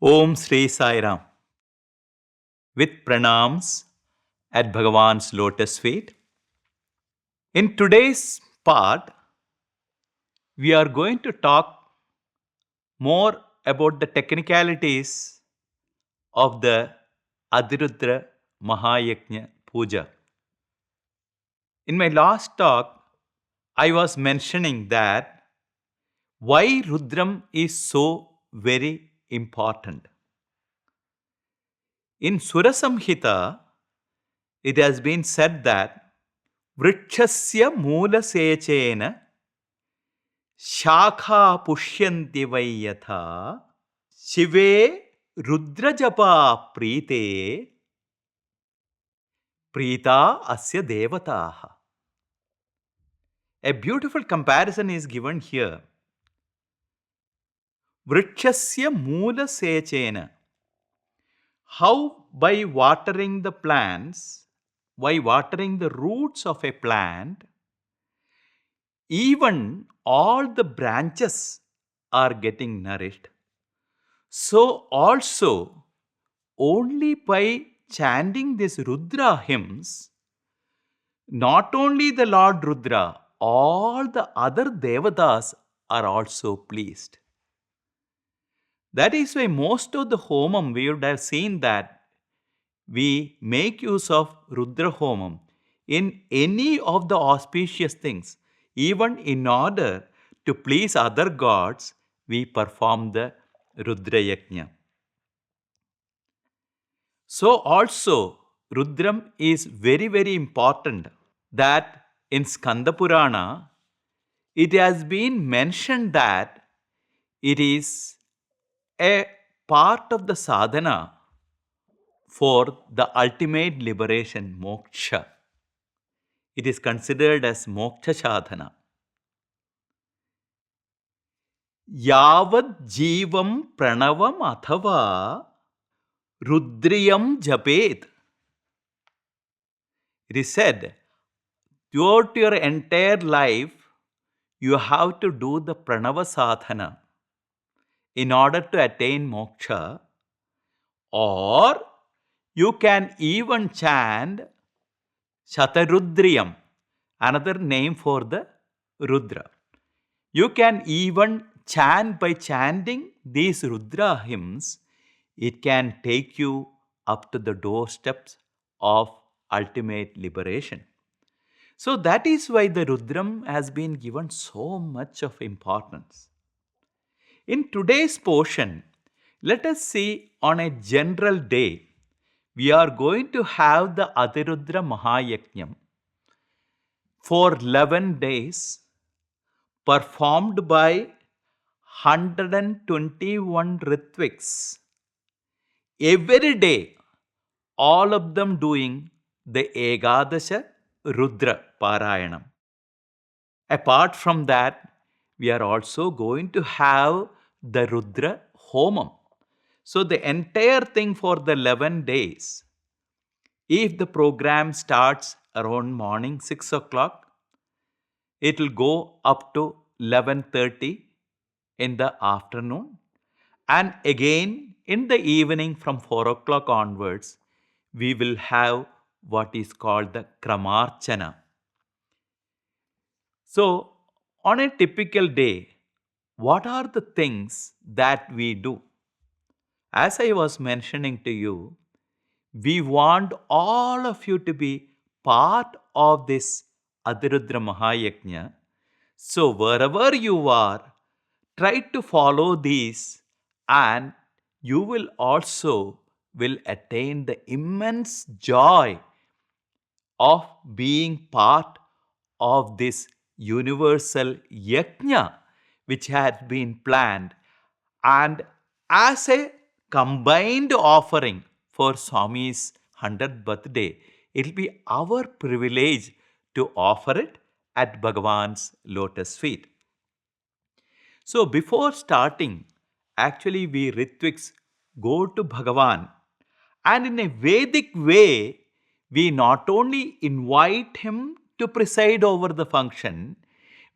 Om Sri Sai Ram. With pranams at Bhagavan's lotus feet. In today's part, we are going to talk more about the technicalities of the Ati Rudra Maha Yajna Puja. In my last talk, I was mentioning that why Rudram is so very important. In Sura Samhita, it has been said that Vrikshasya Moola Sechena Shakha Pushyanti Vayatha Shive Rudra Japa Prite Prita Asya Devataha. A beautiful comparison is given here. Vrikshasya Moola Sechena. How by watering the plants, by watering the roots of a plant, even all the branches are getting nourished. So also, only by chanting this Rudra hymns, not only the Lord Rudra, all the other devatas are also pleased. That is why most of the homam, we would have seen that we make use of Rudra homam in any of the auspicious things. Even in order to please other gods, we perform the Rudra Yajna. So also, Rudram is very, very important that in Skanda Purana, it has been mentioned that it is a part of the sadhana for the ultimate liberation, moksha. It is considered as moksha sadhana. Yavad jivam pranavam athava rudriyam japet. It is said, throughout your entire life, you have to do the pranava sadhana in order to attain moksha, or you can even chant Shatarudriyam, another name for the Rudra. You can even chant by chanting these Rudra hymns, it can take you up to the doorsteps of ultimate liberation. So that is why the Rudram has been given so much of importance. In today's portion, let us see on a general day, we are going to have the Ati Rudra Maha Yajnam for 11 days performed by 121 Ritviks. Every day, all of them doing the Egadasha Rudra Parayanam. Apart from that, we are also going to have the Rudra Homam. So the entire thing for the 11 days, if the program starts around morning 6 o'clock, it will go up to 11:30 in the afternoon. And again in the evening from 4 o'clock onwards, we will have what is called the Kramarchana. So, on a typical day, what are the things that we do? As I was mentioning to you, we want all of you to be part of this Ati Rudra Maha Yajna. So, wherever you are, try to follow these and you will also will attain the immense joy of being part of this universal yajna which has been planned, and as a combined offering for Swami's 100th birthday, it will be our privilege to offer it at Bhagavan's lotus feet. So before starting, actually we Ritviks go to Bhagavan, and in a Vedic way, we not only invite him to preside over the function,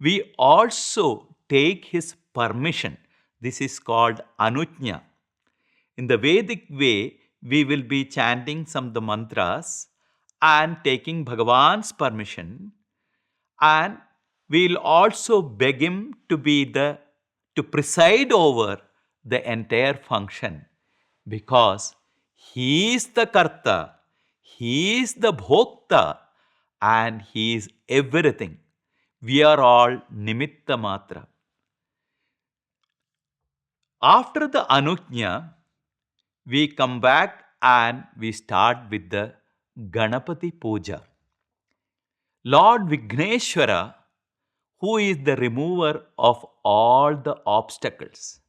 we also take his permission. This is called Anujna. In the Vedic way, we will be chanting some of the mantras and taking Bhagavan's permission, and we'll also beg him to preside over the entire function, because he is the karta, he is the bhokta, and he is everything. We are all nimitta matra. After the anujna, we come back and we start with the Ganapati Puja. Lord Vigneshwara, who is the remover of all the obstacles.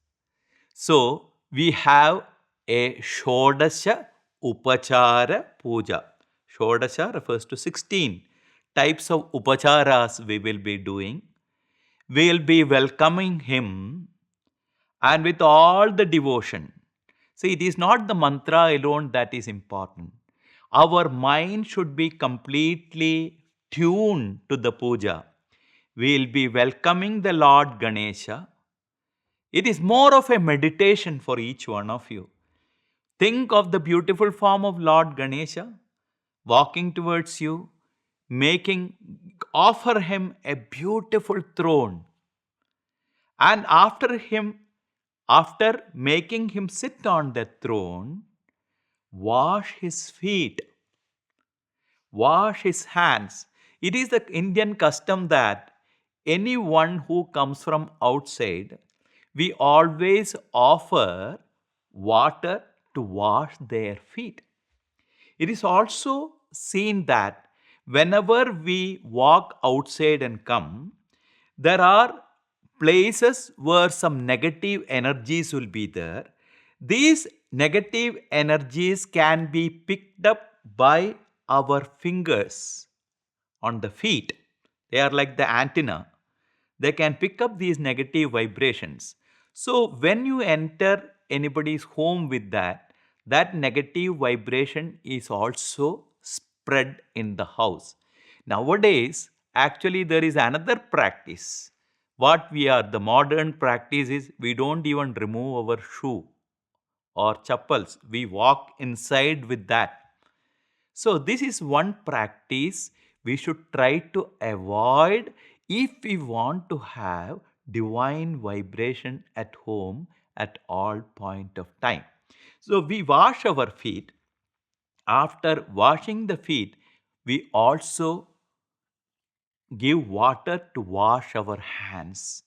So, we have a Shodasha Upachara Puja. Shodasha refers to 16 types of upacharas we will be doing. We will be welcoming him and with all the devotion. See, it is not the mantra alone that is important. Our mind should be completely tuned to the puja. We will be welcoming the Lord Ganesha. It is more of a meditation for each one of you. Think of the beautiful form of Lord Ganesha walking towards you, offer him a beautiful throne. And after making him sit on that throne, wash his feet, wash his hands. It is the Indian custom that anyone who comes from outside, we always offer water to wash their feet. It is also seen that whenever we walk outside and come, there are places where some negative energies will be there. These negative energies can be picked up by our fingers on the feet. They are like the antenna. They can pick up these negative vibrations. So when you enter anybody's home with that, that negative vibration is also spread in the house. Nowadays, actually there is another practice. The modern practice is we don't even remove our shoe or chappals. We walk inside with that. So this is one practice we should try to avoid if we want to have divine vibration at home at all point of time. So we wash our feet. After washing the feet, we also give water to wash our hands.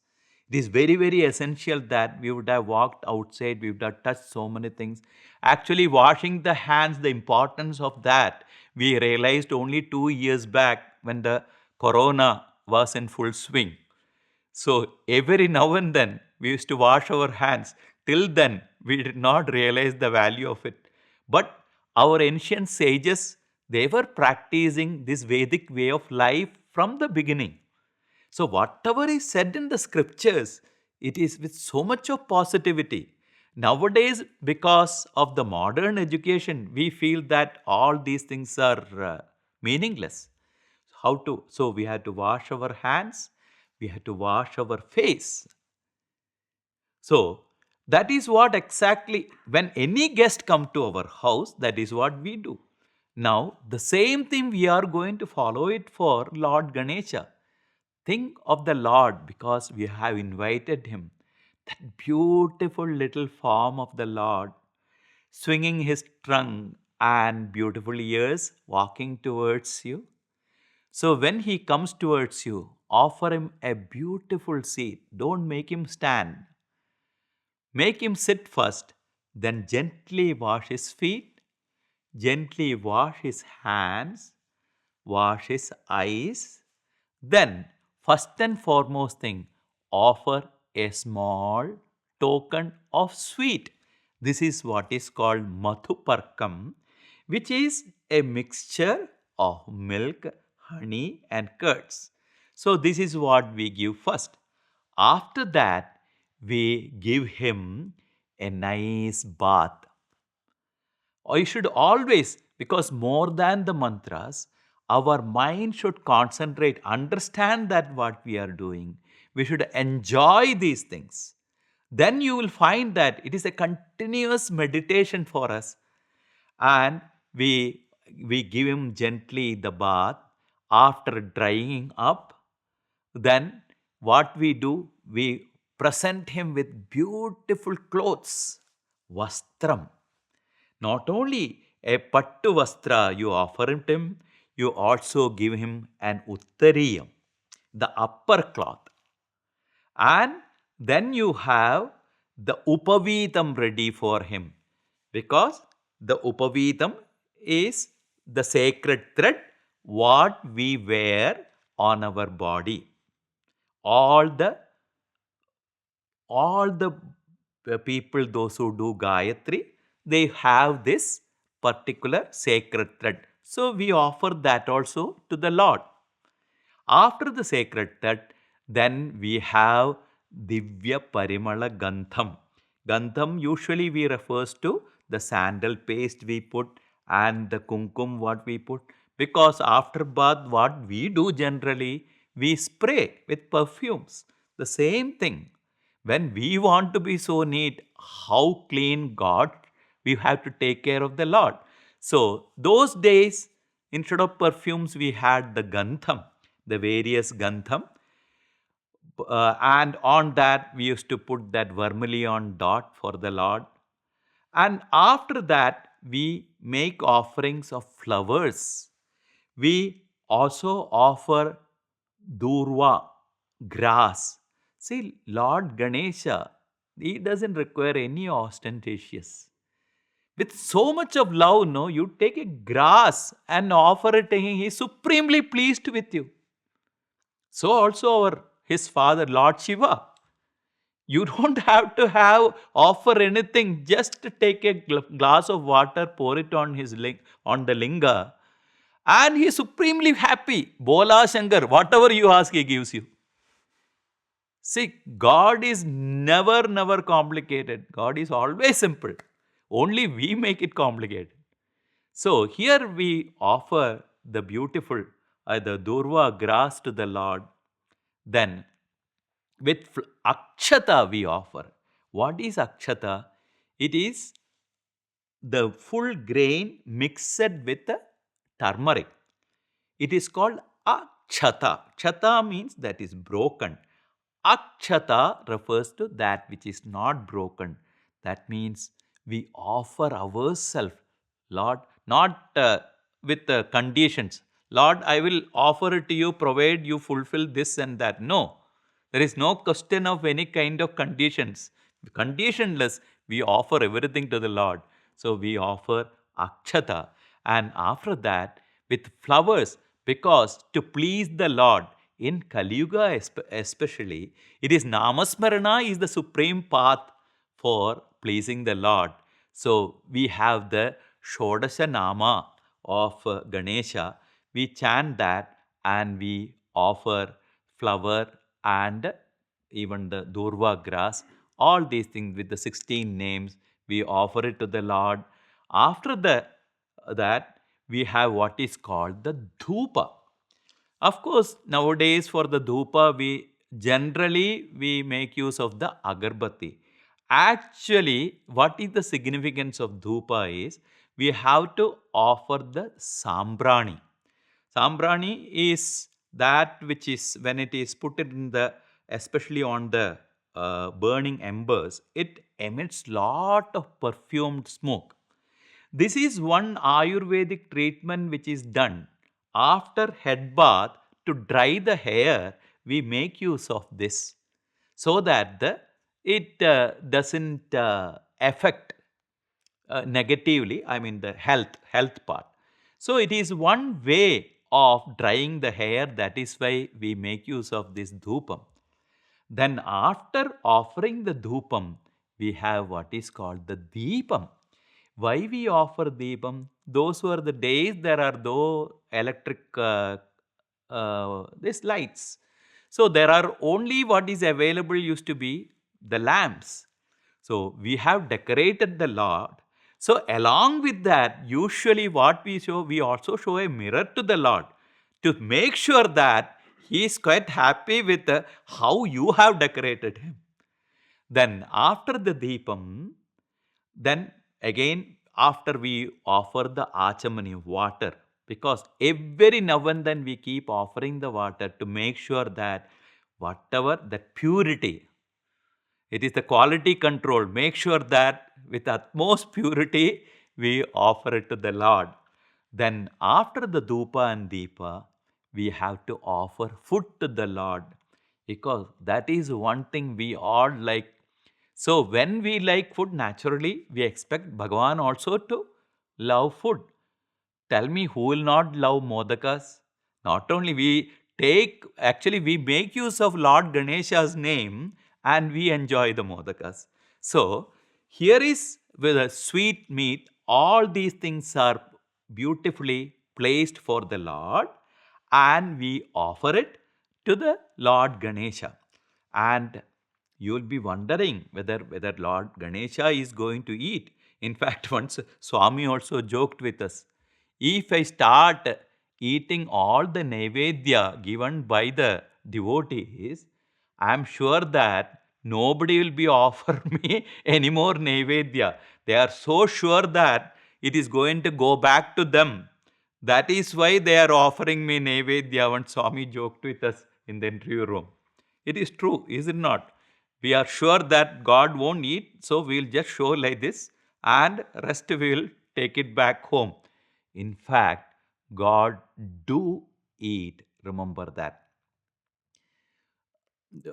It is very, very essential that we would have walked outside, we would have touched so many things. Actually, washing the hands, the importance of that, we realized only 2 years back when the corona was in full swing. So, every now and then, we used to wash our hands. Till then, we did not realize the value of it. But our ancient sages, they were practicing this Vedic way of life from the beginning. So, whatever is said in the scriptures, it is with so much of positivity. Nowadays, because of the modern education, we feel that all these things are meaningless. So we had to wash our hands, we had to wash our face. So, that is what exactly, when any guest come to our house, that is what we do. Now, the same thing we are going to follow it for Lord Ganesha. Think of the Lord because we have invited him. That beautiful little form of the Lord, swinging his trunk and beautiful ears, walking towards you. So when he comes towards you, offer him a beautiful seat. Don't make him stand. Make him sit first, then gently wash his feet, gently wash his hands, wash his eyes. Then, first and foremost thing, offer a small token of sweet. This is what is called Madhuparkam, which is a mixture of milk, honey, and curds. So, this is what we give first. After that, we give him a nice bath. Or you should always, because more than the mantras, our mind should concentrate, understand that what we are doing. We should enjoy these things. then you will find that it is a continuous meditation for us. And we give him gently the bath after drying up. Then what we do, we present him with beautiful clothes, vastram. Not only a pattu vastra you offer him, you also give him an uttariyam, the upper cloth. And then you have the upavitam ready for him, because the upavitam is the sacred thread what we wear on our body. All the people, those who do gayatri, they have this particular sacred thread. So we offer that also to the Lord. After the sacred thread, then we have Divya Parimala Gantham. Gantham usually we refers to the sandal paste we put and the kumkum what we put. Because after bath, what we do generally, we spray with perfumes. The same thing. When we want to be so neat, how clean God, we have to take care of the Lord. So those days, instead of perfumes, we had the gantham, the various gantham. And on that, we used to put that vermilion dot for the Lord. And after that, we make offerings of flowers. We also offer durva, grass. See, Lord Ganesha, he doesn't require any ostentatious. With so much of love, no, you take a grass and offer it to him. He is supremely pleased with you. So also his father, Lord Shiva. You don't have to offer anything. Just take a glass of water, pour it on on the linga, and he is supremely happy. Bola Shankar, whatever you ask, he gives you. See, God is never complicated. God is always simple. Only we make it complicated. So here we offer the beautiful, the Durva grass to the Lord. Then with Akshata we offer. What is Akshata? It is the full grain mixed with the turmeric. It is called Akshata. Kshata means that is broken. Akshata refers to that which is not broken. That means we offer ourselves, Lord, not with conditions. Lord, I will offer it to you, provide you fulfill this and that. No, there is no question of any kind of conditions. Conditionless, we offer everything to the Lord. So we offer Akshata. And after that, with flowers, because to please the Lord, in Kali Yuga especially, it is Namasmarana is the supreme path for pleasing the Lord. So we have the Shodasha Nama of Ganesha. We chant that and we offer flower and even the Durva grass. All these things with the 16 names, we offer it to the Lord. After that, we have what is called the Dhupa. Of course, nowadays for the dhupa, we make use of the agarbatti. Actually, what is the significance of dhupa is we have to offer the sambrani. Sambrani is that which is when it is put in the, especially on the burning embers, it emits lot of perfumed smoke. This is one Ayurvedic treatment which is done after head bath to dry the hair. We make use of this so that it doesn't affect negatively. I mean the health part. So it is one way of drying the hair. That is why we make use of this dhupam. Then after offering the dhupam, we have what is called the deepam. Why we offer deepam? Those were the days there are no electric these lights. So there are only what is available used to be the lamps. So we have decorated the Lord. So along with that, usually what we show, we also show a mirror to the Lord to make sure that he is quite happy with how you have decorated him. Then after the Deepam, then again after we offer the Achamani water, because every now and then we keep offering the water to make sure that whatever that purity, it is the quality control. Make sure that with utmost purity we offer it to the Lord. Then after the Dhupa and Deepa, we have to offer food to the Lord, because that is one thing we all like. So when we like food, naturally we expect Bhagavan also to love food. Tell me who will not love modakas? Not only we take, actually we make use of Lord Ganesha's name and we enjoy the modakas. So here is with a sweet meat, all these things are beautifully placed for the Lord and we offer it to the Lord Ganesha. And you will be wondering whether Lord Ganesha is going to eat. In fact, once Swami also joked with us, if I start eating all the Naivedya given by the devotees, I am sure that nobody will be offer me any more Naivedya. They are so sure that it is going to go back to them. That is why they are offering me Naivedya. When Swami joked with us in the interview room. It is true, is it not? We are sure that God won't eat, so we will just show like this and rest we will take it back home. In fact, God do eat. Remember that.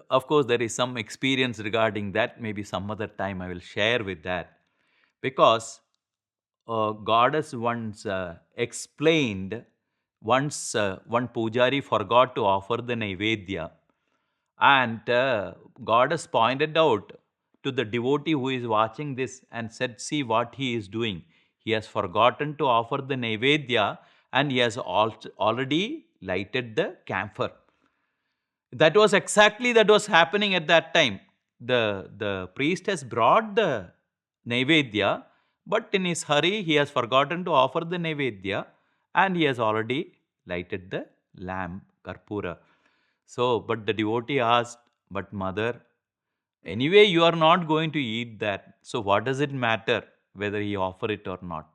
Of course, there is some experience regarding that. Maybe some other time I will share with that. Because goddess once explained, once one pujari forgot to offer the Naivedya, and goddess pointed out to the devotee who is watching this and said, see what he is doing. He has forgotten to offer the Naivedya and he has already lighted the camphor. That was exactly that was happening at that time. The priest has brought the Naivedya, but in his hurry, he has forgotten to offer the Naivedya and he has already lighted the lamp, Karpura. So, but the devotee asked, but mother, anyway, you are not going to eat that. So, what does it matter whether he offer it or not?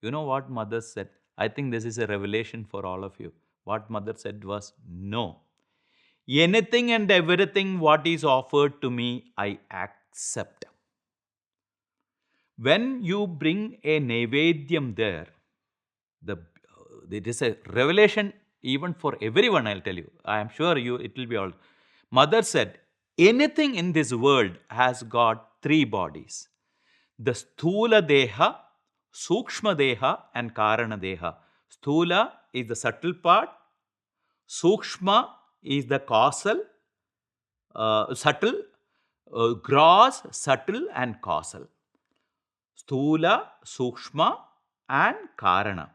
You know what mother said? I think this is a revelation for all of you. What mother said was, no. Anything and everything what is offered to me, I accept. When you bring a Naivedyam there, it is a revelation even for everyone, I'll tell you. I am sure you it will be all. Mother said, anything in this world has got three bodies. The Sthula Deha, Sukshma Deha and Karana Deha. Sthula is the subtle part, Sukshma is the causal, subtle, gross, subtle and causal. Sthula, Sukshma and Karana.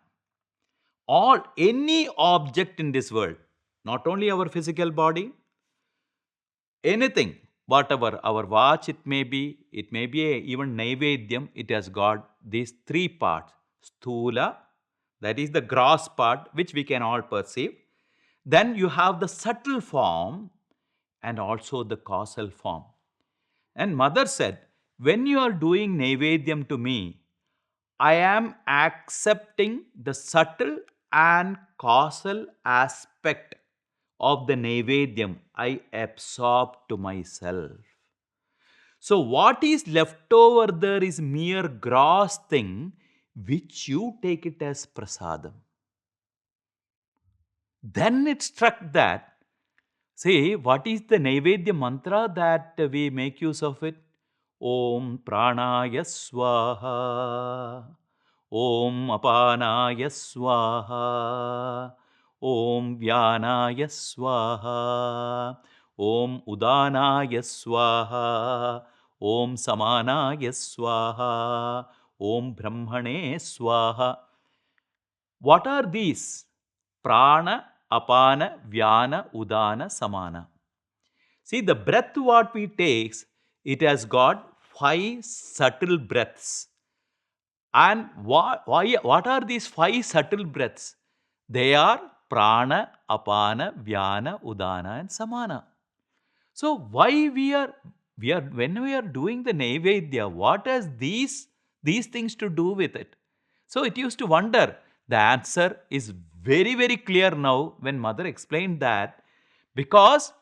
All, any object in this world, not only our physical body, anything, whatever, our watch it may be even Naivedyam, it has got these three parts. Sthula, that is the gross part which we can all perceive. Then you have the subtle form and also the causal form. And mother said, when you are doing Naivedyam to me, I am accepting the subtle and causal aspect of the Naivedyam. I absorb to myself. So, what is left over there is mere gross thing which you take it as prasadam. Then it struck that, see, what is the Naivedya mantra that we make use of it? Om Pranaya Swaha, Om Apanaya Swaha, Om Vyanaya Swaha, Om Udanaya Swaha, Om Samanaya Swaha, Om Brahmane Swaha. What are these? Prana, Apana, Vyana, Udana, Samana. See, the breath what we takes, it has got 5 subtle breaths. And what are these 5 subtle breaths? They are Prana, Apana, Vyana, Udana and Samana. So why we are when we are doing the Naivedya, what has these things to do with it? So it used to wonder. The answer is very, very clear now when Mother explained that, because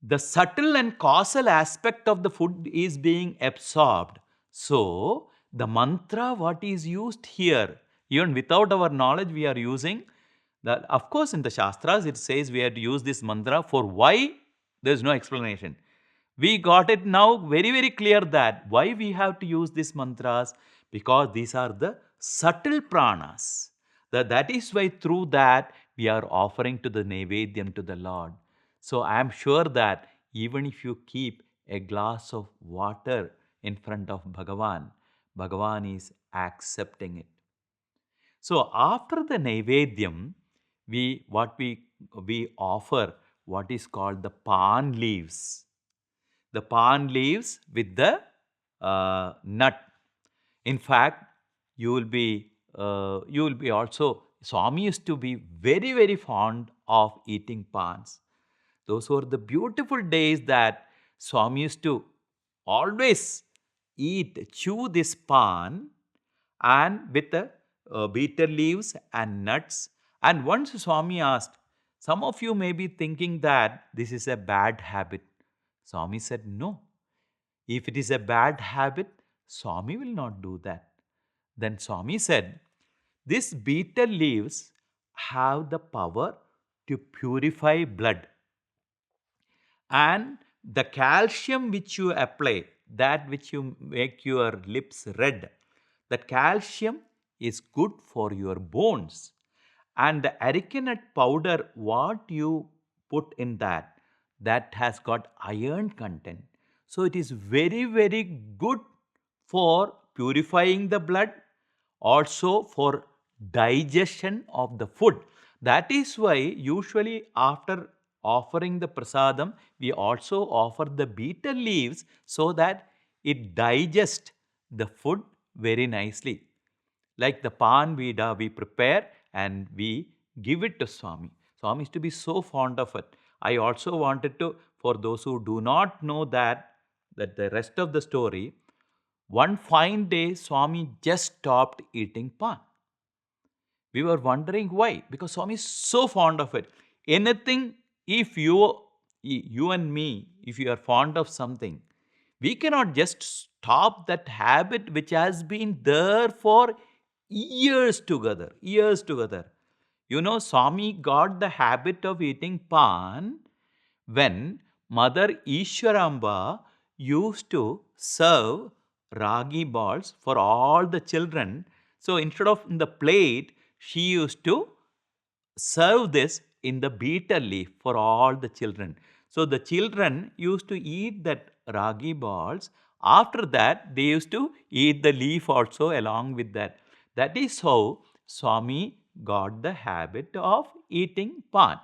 the subtle and causal aspect of the food is being absorbed. So, the mantra, what is used here, even without our knowledge, we are using that. Of course, in the Shastras, it says we have to use this mantra. For why, there is no explanation. We got it now very, very clear that why we have to use these mantras, because these are the subtle pranas. That is why through that we are offering to the Naivedyam to the Lord. So I am sure that even if you keep a glass of water in front of Bhagavan, Bhagavan is accepting it. So after the Naivedyam, we offer what is called the pan leaves. The pan leaves with the nut. In fact, you will be also. Swami used to be very, very fond of eating pans. Those were the beautiful days that Swami used to always chew this pan, and with the betel leaves and nuts. And once Swami asked, some of you may be thinking that this is a bad habit. Swami said, no. If it is a bad habit, Swami will not do that. Then Swami said, these betel leaves have the power to purify blood, and the calcium which you apply, that which you make your lips red, that calcium is good for your bones. And the arecanut powder, what you put in that, that has got iron content. So it is very, very good for purifying the blood, also for digestion of the food. That is why usually after offering the prasadam, we also offer the betel leaves so that it digests the food very nicely. Like the pan we prepare and we give it to Swami. Swami is to be so fond of it. I also wanted to, for those who do not know that the rest of the story, one fine day Swami just stopped eating pan. We were wondering why, because Swami is so fond of it. Anything, if you and me, if you are fond of something, we cannot just stop that habit which has been there for years together, years together. You know, Swami got the habit of eating pan when Mother Ishwaramba used to serve ragi balls for all the children. So instead of in the plate, she used to serve this in the betel leaf for all the children. So the children used to eat that ragi balls. After that, they used to eat the leaf also along with that. That is how Swami got the habit of eating pan.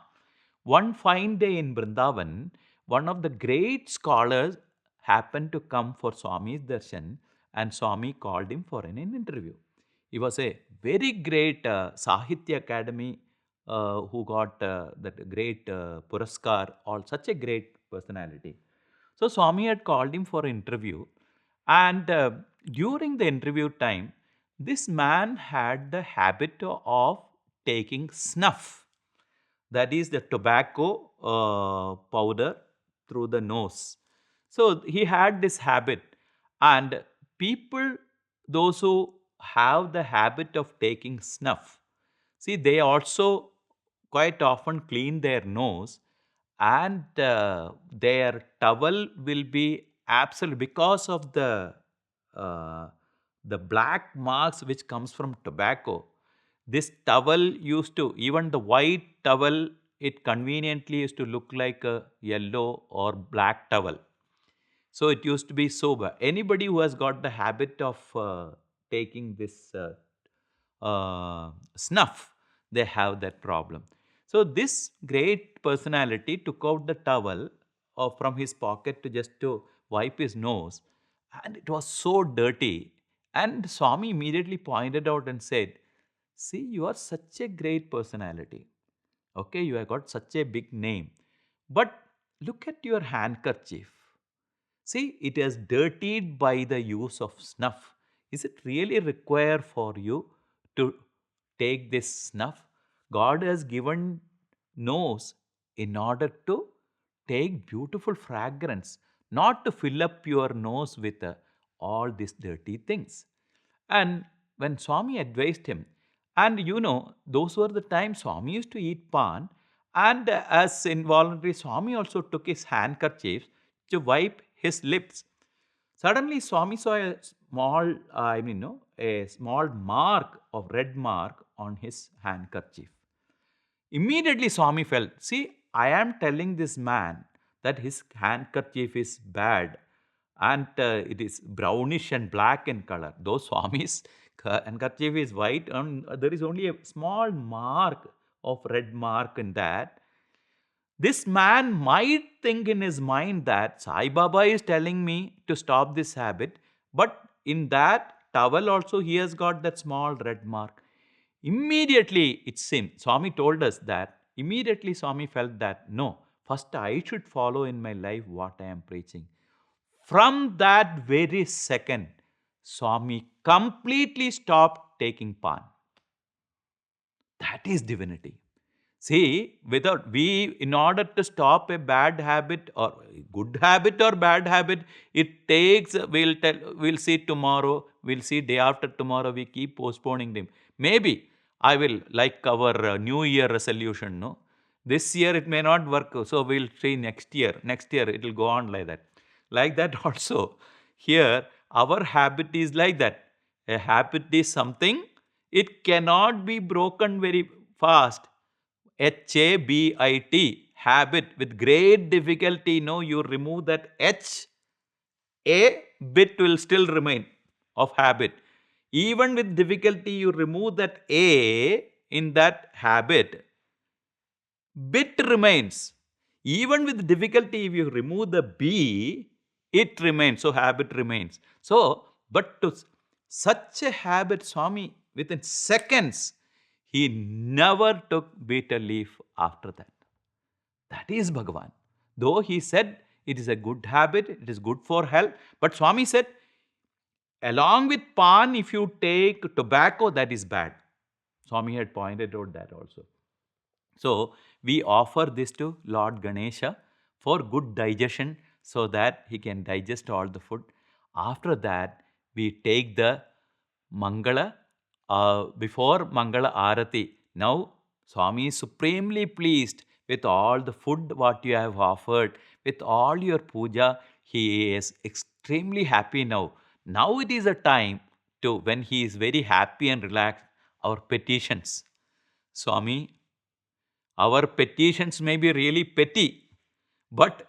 One fine day in Vrindavan, one of the great scholars happened to come for Swami's darshan, and Swami called him for an interview. He was a very great Sahitya Academy who got that great Puraskar, all such a great personality. So Swami had called him for interview, and during the interview time, this man had the habit of taking snuff, that is the tobacco powder, through the nose. So he had this habit, and people, those who have the habit of taking snuff, see, they also quite often clean their nose, and their towel will be absolute, because of uh, the black marks which comes from tobacco. This towel used to, even the white towel, it conveniently used to look like a yellow or black towel. So it used to be sober. Anybody who has got the habit of taking this snuff, they have that problem. So this great personality took out the towel from his pocket to just to wipe his nose, and it was so dirty. And Swami immediately pointed out and said, "See, you are such a great personality. Okay, you have got such a big name, but look at your handkerchief. See, it is dirtied by the use of snuff. Is it really required for you to take this snuff? God has given nose in order to take beautiful fragrance, not to fill up your nose with all these dirty things. And when Swami advised him, and those were the times Swami used to eat pan, and as involuntary, Swami also took his handkerchief to wipe his lips. Suddenly, Swami saw a small, no, a small mark of red mark on his handkerchief. Immediately, Swami felt, see, I am telling this man that his handkerchief is bad and it is brownish and black in color. Though Swami's handkerchief is white, and there is only a small mark of red mark in that. This man might think in his mind that Sai Baba is telling me to stop this habit, but in that towel also he has got that small red mark. Immediately it seemed, Swami told us that, immediately Swami felt that no, first I should follow in my life what I am preaching. From that very second, Swami completely stopped taking pan. That is divinity. See, in order to stop a bad habit or good habit or bad habit, it takes, we'll see tomorrow, we'll see day after tomorrow, we keep postponing them. Maybe I will, like our New Year resolution, no? This year it may not work, so we'll see next year. Next year it will go on like that. Like that also, here, our habit is like that. A habit is something, it cannot be broken very fast. HABIT, habit, with great difficulty, you remove that H, a bit will still remain of habit. Even with difficulty, you remove that A in that habit, bit remains. Even with difficulty, if you remove the B, it remains. So habit remains. So, but to such a habit, Swami, within seconds, he never took bitter leaf after that. That is Bhagavan. Though he said it is a good habit, it is good for health, but Swami said, along with pan, if you take tobacco, that is bad. Swami had pointed out that also. So we offer this to Lord Ganesha for good digestion so that he can digest all the food. After that, we take the Mangala before Mangala Arati. Now, Swami is supremely pleased with all the food what you have offered, with all your puja. He is extremely happy now. Now it is a time to when he is very happy and relaxed. Our petitions. Swami, our petitions may be really petty, but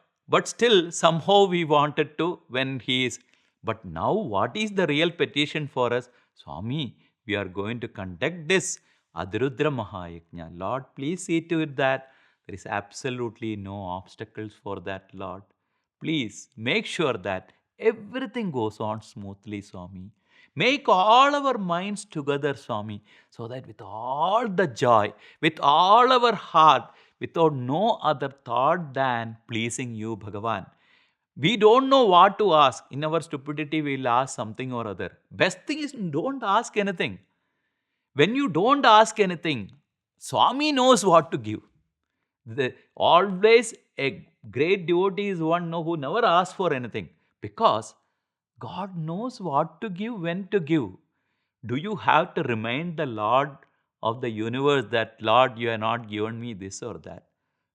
still somehow we wanted to when he is. But now what is the real petition for us? Swami, we are going to conduct this Ati Rudra Maha Yajnam. Lord, please see to it that there is absolutely no obstacles for that, Lord. Please make sure that everything goes on smoothly, Swami. Make all our minds together, Swami, so that with all the joy, with all our heart, without no other thought than pleasing you, Bhagavan. We don't know what to ask. In our stupidity, we'll ask something or other. Best thing is don't ask anything. When you don't ask anything, Swami knows what to give. Always a great devotee is one who never asks for anything because God knows what to give, when to give. Do you have to remind the Lord of the universe that, Lord, you have not given me this or that?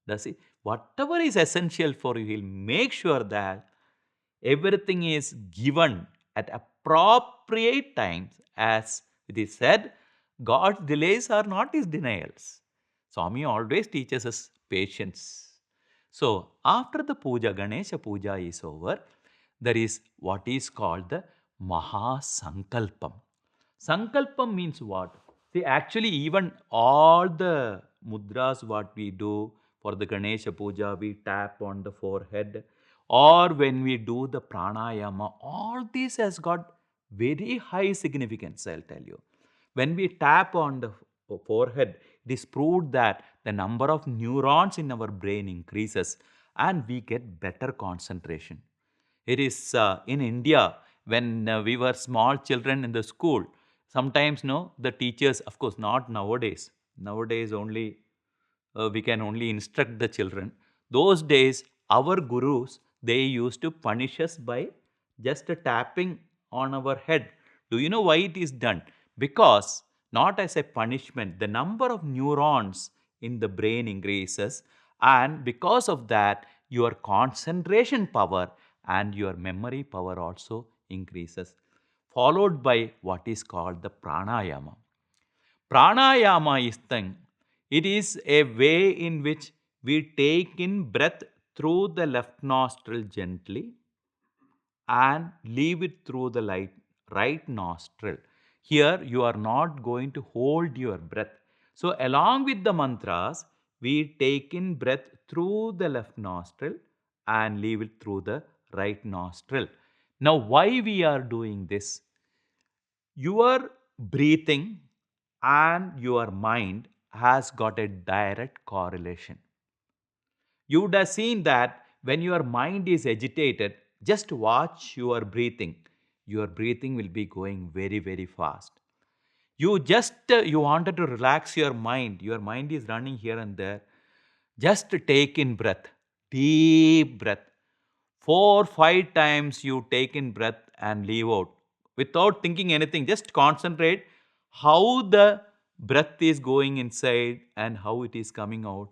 Does he? Whatever is essential for you, he'll make sure that everything is given at appropriate times. As it is said, God's delays are not his denials. Swami always teaches us patience. So, after the puja, Ganesha puja is over, there is what is called the Maha Sankalpam. Sankalpam means what? See, actually, even all the mudras, what we do for the Ganesha puja, we tap on the forehead, or when we do the pranayama, all this has got very high significance, I'll tell you. When we tap on the forehead, it is proved that the number of neurons in our brain increases and we get better concentration. It is in India when we were small children in the school. Sometimes, no, the teachers, of course, not nowadays. Nowadays, only we can only instruct the children. Those days, our gurus, they used to punish us by just tapping on our head. Do you know why it is done? Because not as a punishment, the number of neurons in the brain increases, and because of that, your concentration power and your memory power also increases, followed by what is called the pranayama. Pranayama is thing. It is a way in which we take in breath through the left nostril gently and leave it through the right nostril. Here you are not going to hold your breath. So along with the mantras, we take in breath through the left nostril and leave it through the right nostril. Now why we are doing this? Your breathing and your mind has got a direct correlation. You would have seen that when your mind is agitated, just watch your breathing. Your breathing will be going very, very fast. You wanted to relax your mind is running here and there. Just take in breath, deep breath. 4 5 times you take in breath and leave out without thinking anything. Just concentrate how the breath is going inside and how it is coming out.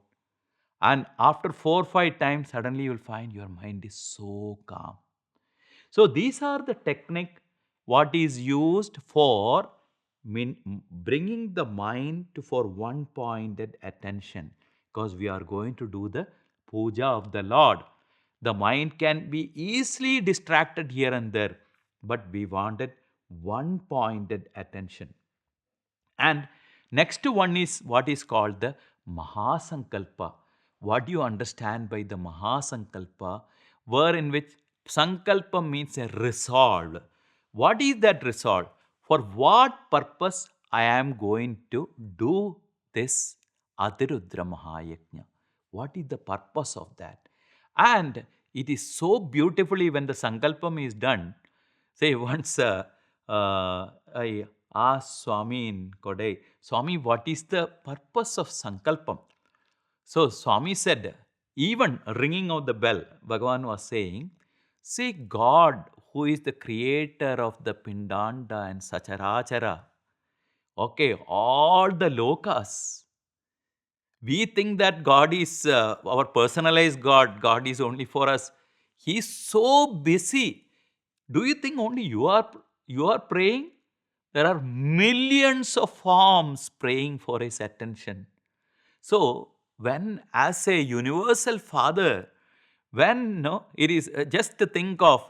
And after 4 5 times, suddenly you will find your mind is so calm. So these are the technique what is used for bringing the mind to for one pointed attention, because we are going to do the puja of the Lord. The mind can be easily distracted here and there, but we wanted one pointed attention. And next one is what is called the Mahasankalpa. What do you understand by the Mahasankalpa? Where in which Sankalpa means a resolve. What is that resolve? For what purpose I am going to do this Ati Rudra Maha Yajna? What is the purpose of that? And it is so beautifully when the Sankalpam is done. Say once I asked Swami in Kodai, Swami, what is the purpose of Sankalpam? So Swami said, even ringing of the bell, Bhagavan was saying, see God who is the creator of the Pindanda and Sacharachara, okay, all the lokas. We think that God is our personalized God. God is only for us. He is so busy. Do you think only you are praying? There are millions of forms praying for his attention. So, when as a universal father, when no, it is just to think of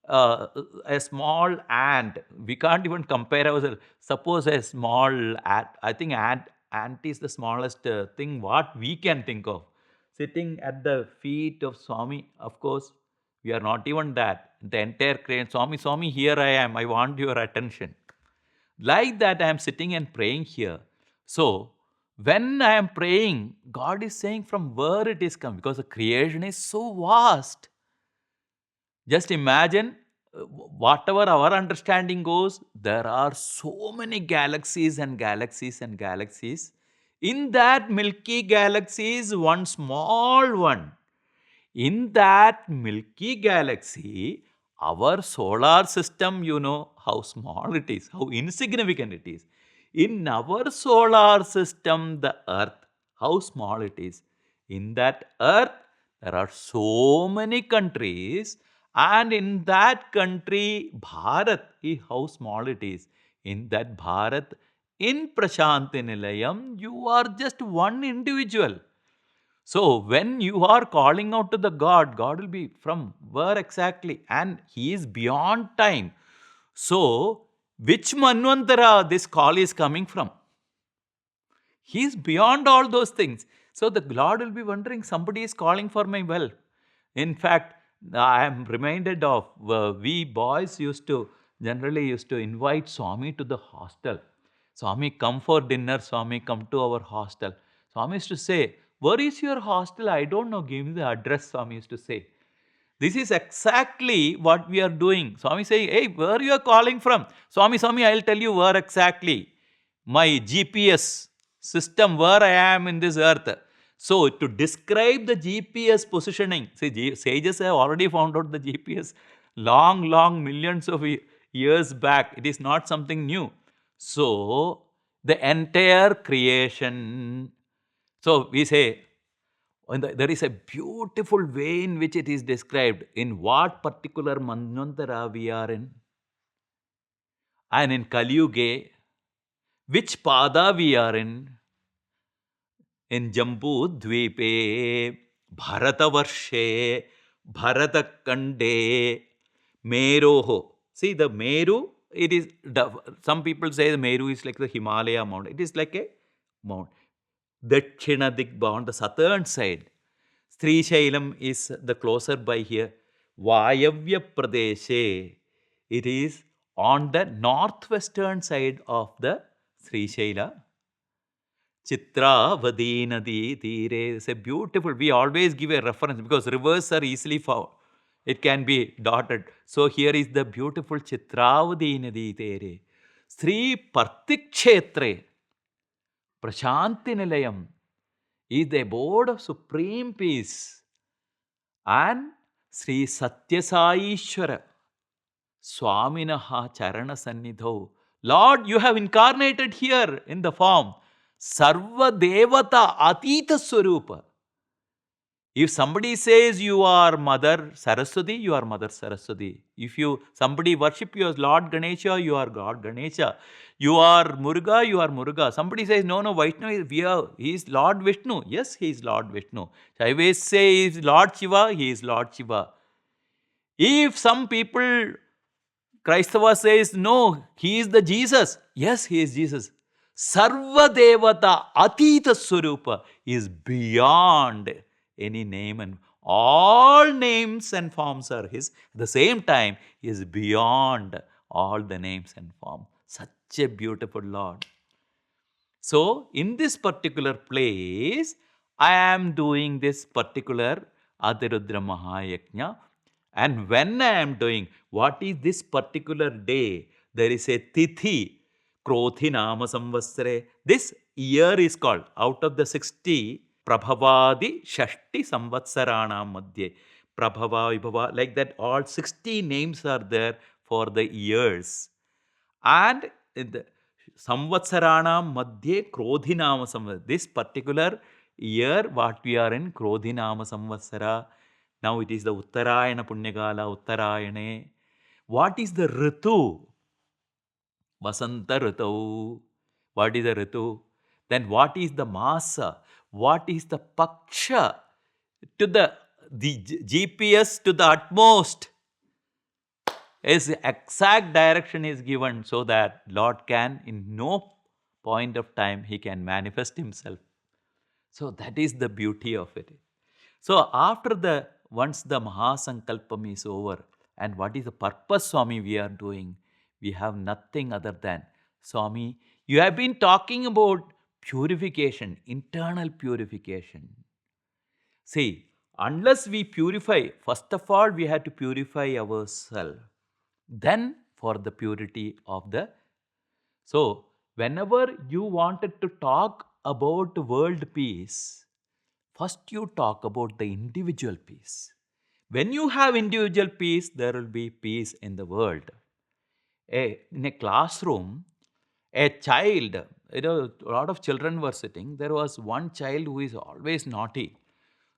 a small ant. We can't even compare ourselves. Suppose a small ant. I think ant is the smallest thing what we can think of. Sitting at the feet of Swami, of course, we are not even that. The entire creation, Swami, Swami, here I am. I want your attention. Like that, I am sitting and praying here. So, when I am praying, God is saying from where it is come, because the creation is so vast. Just imagine, whatever our understanding goes, there are so many galaxies and galaxies and galaxies. In that Milky Galaxy is one small one. In that Milky Galaxy, our solar system, you know how small it is, how insignificant it is. In our solar system, the Earth, how small it is. In that Earth, there are so many countries, and in that country, Bharat, how small it is. In that Bharat, in Prasanthi Nilayam, you are just one individual. So when you are calling out to the God, God will be from where exactly? And He is beyond time. So which Manvantara this call is coming from? He is beyond all those things. So the Lord will be wondering, somebody is calling for my well. In fact, I am reminded of we boys generally used to invite Swami to the hostel. Swami, come for dinner. Swami, come to our hostel. Swami used to say, where is your hostel? I don't know. Give me the address, Swami used to say. This is exactly what we are doing. Swami saying, hey, where you are calling from? Swami, I'll tell you where exactly. My GPS system, where I am in this earth. So to describe the GPS positioning, see, sages have already found out the GPS long millions of years back. It is not something new. So the entire creation. So we say, there is a beautiful way in which it is described in what particular Manvantara we are in, and in Kali Yuga, which pada we are in Jambu Dvipe, Bharatavarshe, Bharatakande, Meroho. See, the Meru, it is, some people say the Meru is like the Himalaya mountain. It is like a mount. Dakshina Digbha on the southern side. Srishailam is the closer by here. Vayavya Pradeshe, it is on the northwestern side of the Srishaila. Chitra Vadinadi Tire is a beautiful, we always give a reference because rivers are easily found. It can be dotted. So here is the beautiful Chitravadi Nadi Tere. Sri Partikshetre, Prasanthi Nilayam is the abode of supreme peace. And Sri Sathya Saishwara Swaminaha Charana Sannidho. Lord, you have incarnated here in the form Sarva Devata Atita Swarupa. If somebody says you are Mother Saraswati, you are Mother Saraswati. If somebody worship you as Lord Ganesha, you are God Ganesha. You are Muruga, you are Muruga. Somebody says, no, Vaishnav, he is Lord Vishnu. Yes, he is Lord Vishnu. Shaivis say he is Lord Shiva, he is Lord Shiva. If some people, Christava says, no, he is the Jesus. Yes, he is Jesus. Sarva Devata Atita Swarupa is beyond any name, and all names and forms are his. At the same time, he is beyond all the names and forms. Such a beautiful Lord. So, in this particular place, I am doing this particular Ati Rudra Maha Yajna. And when I am doing, what is this particular day? There is a Tithi, Krothi Nama Samvatsare. This year is called, out of the 60, Prabhavadi Shashti Samvatsaranam Madhye. Prabhava, Vibhava, like that, all 60 names are there for the years. And in the Samvatsaranam Madhye Krodhinama Samvatsara. This particular year, what we are in, Krodhinama Samvatsara. Now it is the Uttarayana Punyagala, Uttarayane. What is the Ritu? Vasanta Ritu. What is the Ritu? Then what is the Masa? What is the Paksha? To the GPS to the utmost. His exact direction is given so that Lord can, in no point of time, he can manifest himself. So that is the beauty of it. So after once the Mahasankalpam is over, and what is the purpose, Swami, we are doing? We have nothing other than, Swami, you have been talking about purification, internal purification. See, unless we purify, first of all, we have to purify ourselves. Then for the purity of the. So, whenever you wanted to talk about world peace, first you talk about the individual peace. When you have individual peace, there will be peace in the world. In a classroom, a child, a lot of children were sitting. There was one child who is always naughty.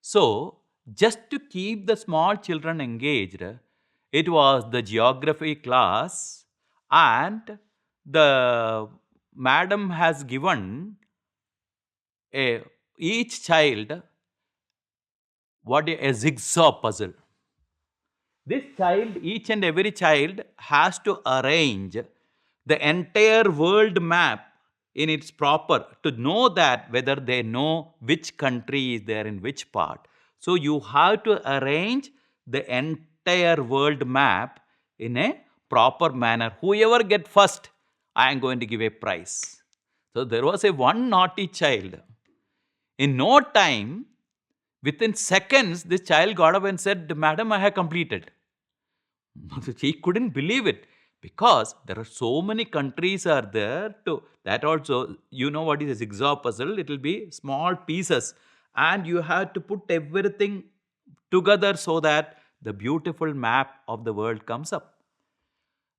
So, just to keep the small children engaged, it was the geography class, and the madam has given each child a jigsaw puzzle. This child, each and every child, has to arrange the entire world map in its proper, to know that whether they know which country is there in which part. So you have to arrange the entire world map in a proper manner. Whoever get first, I am going to give a prize. So there was one naughty child. In no time, Within seconds, this child got up and said, Madam, I have completed. She couldn't believe it because there are so many countries are there to that also. You know what is a jigsaw puzzle? It will be small pieces, and you have to put everything together so that the beautiful map of the world comes up.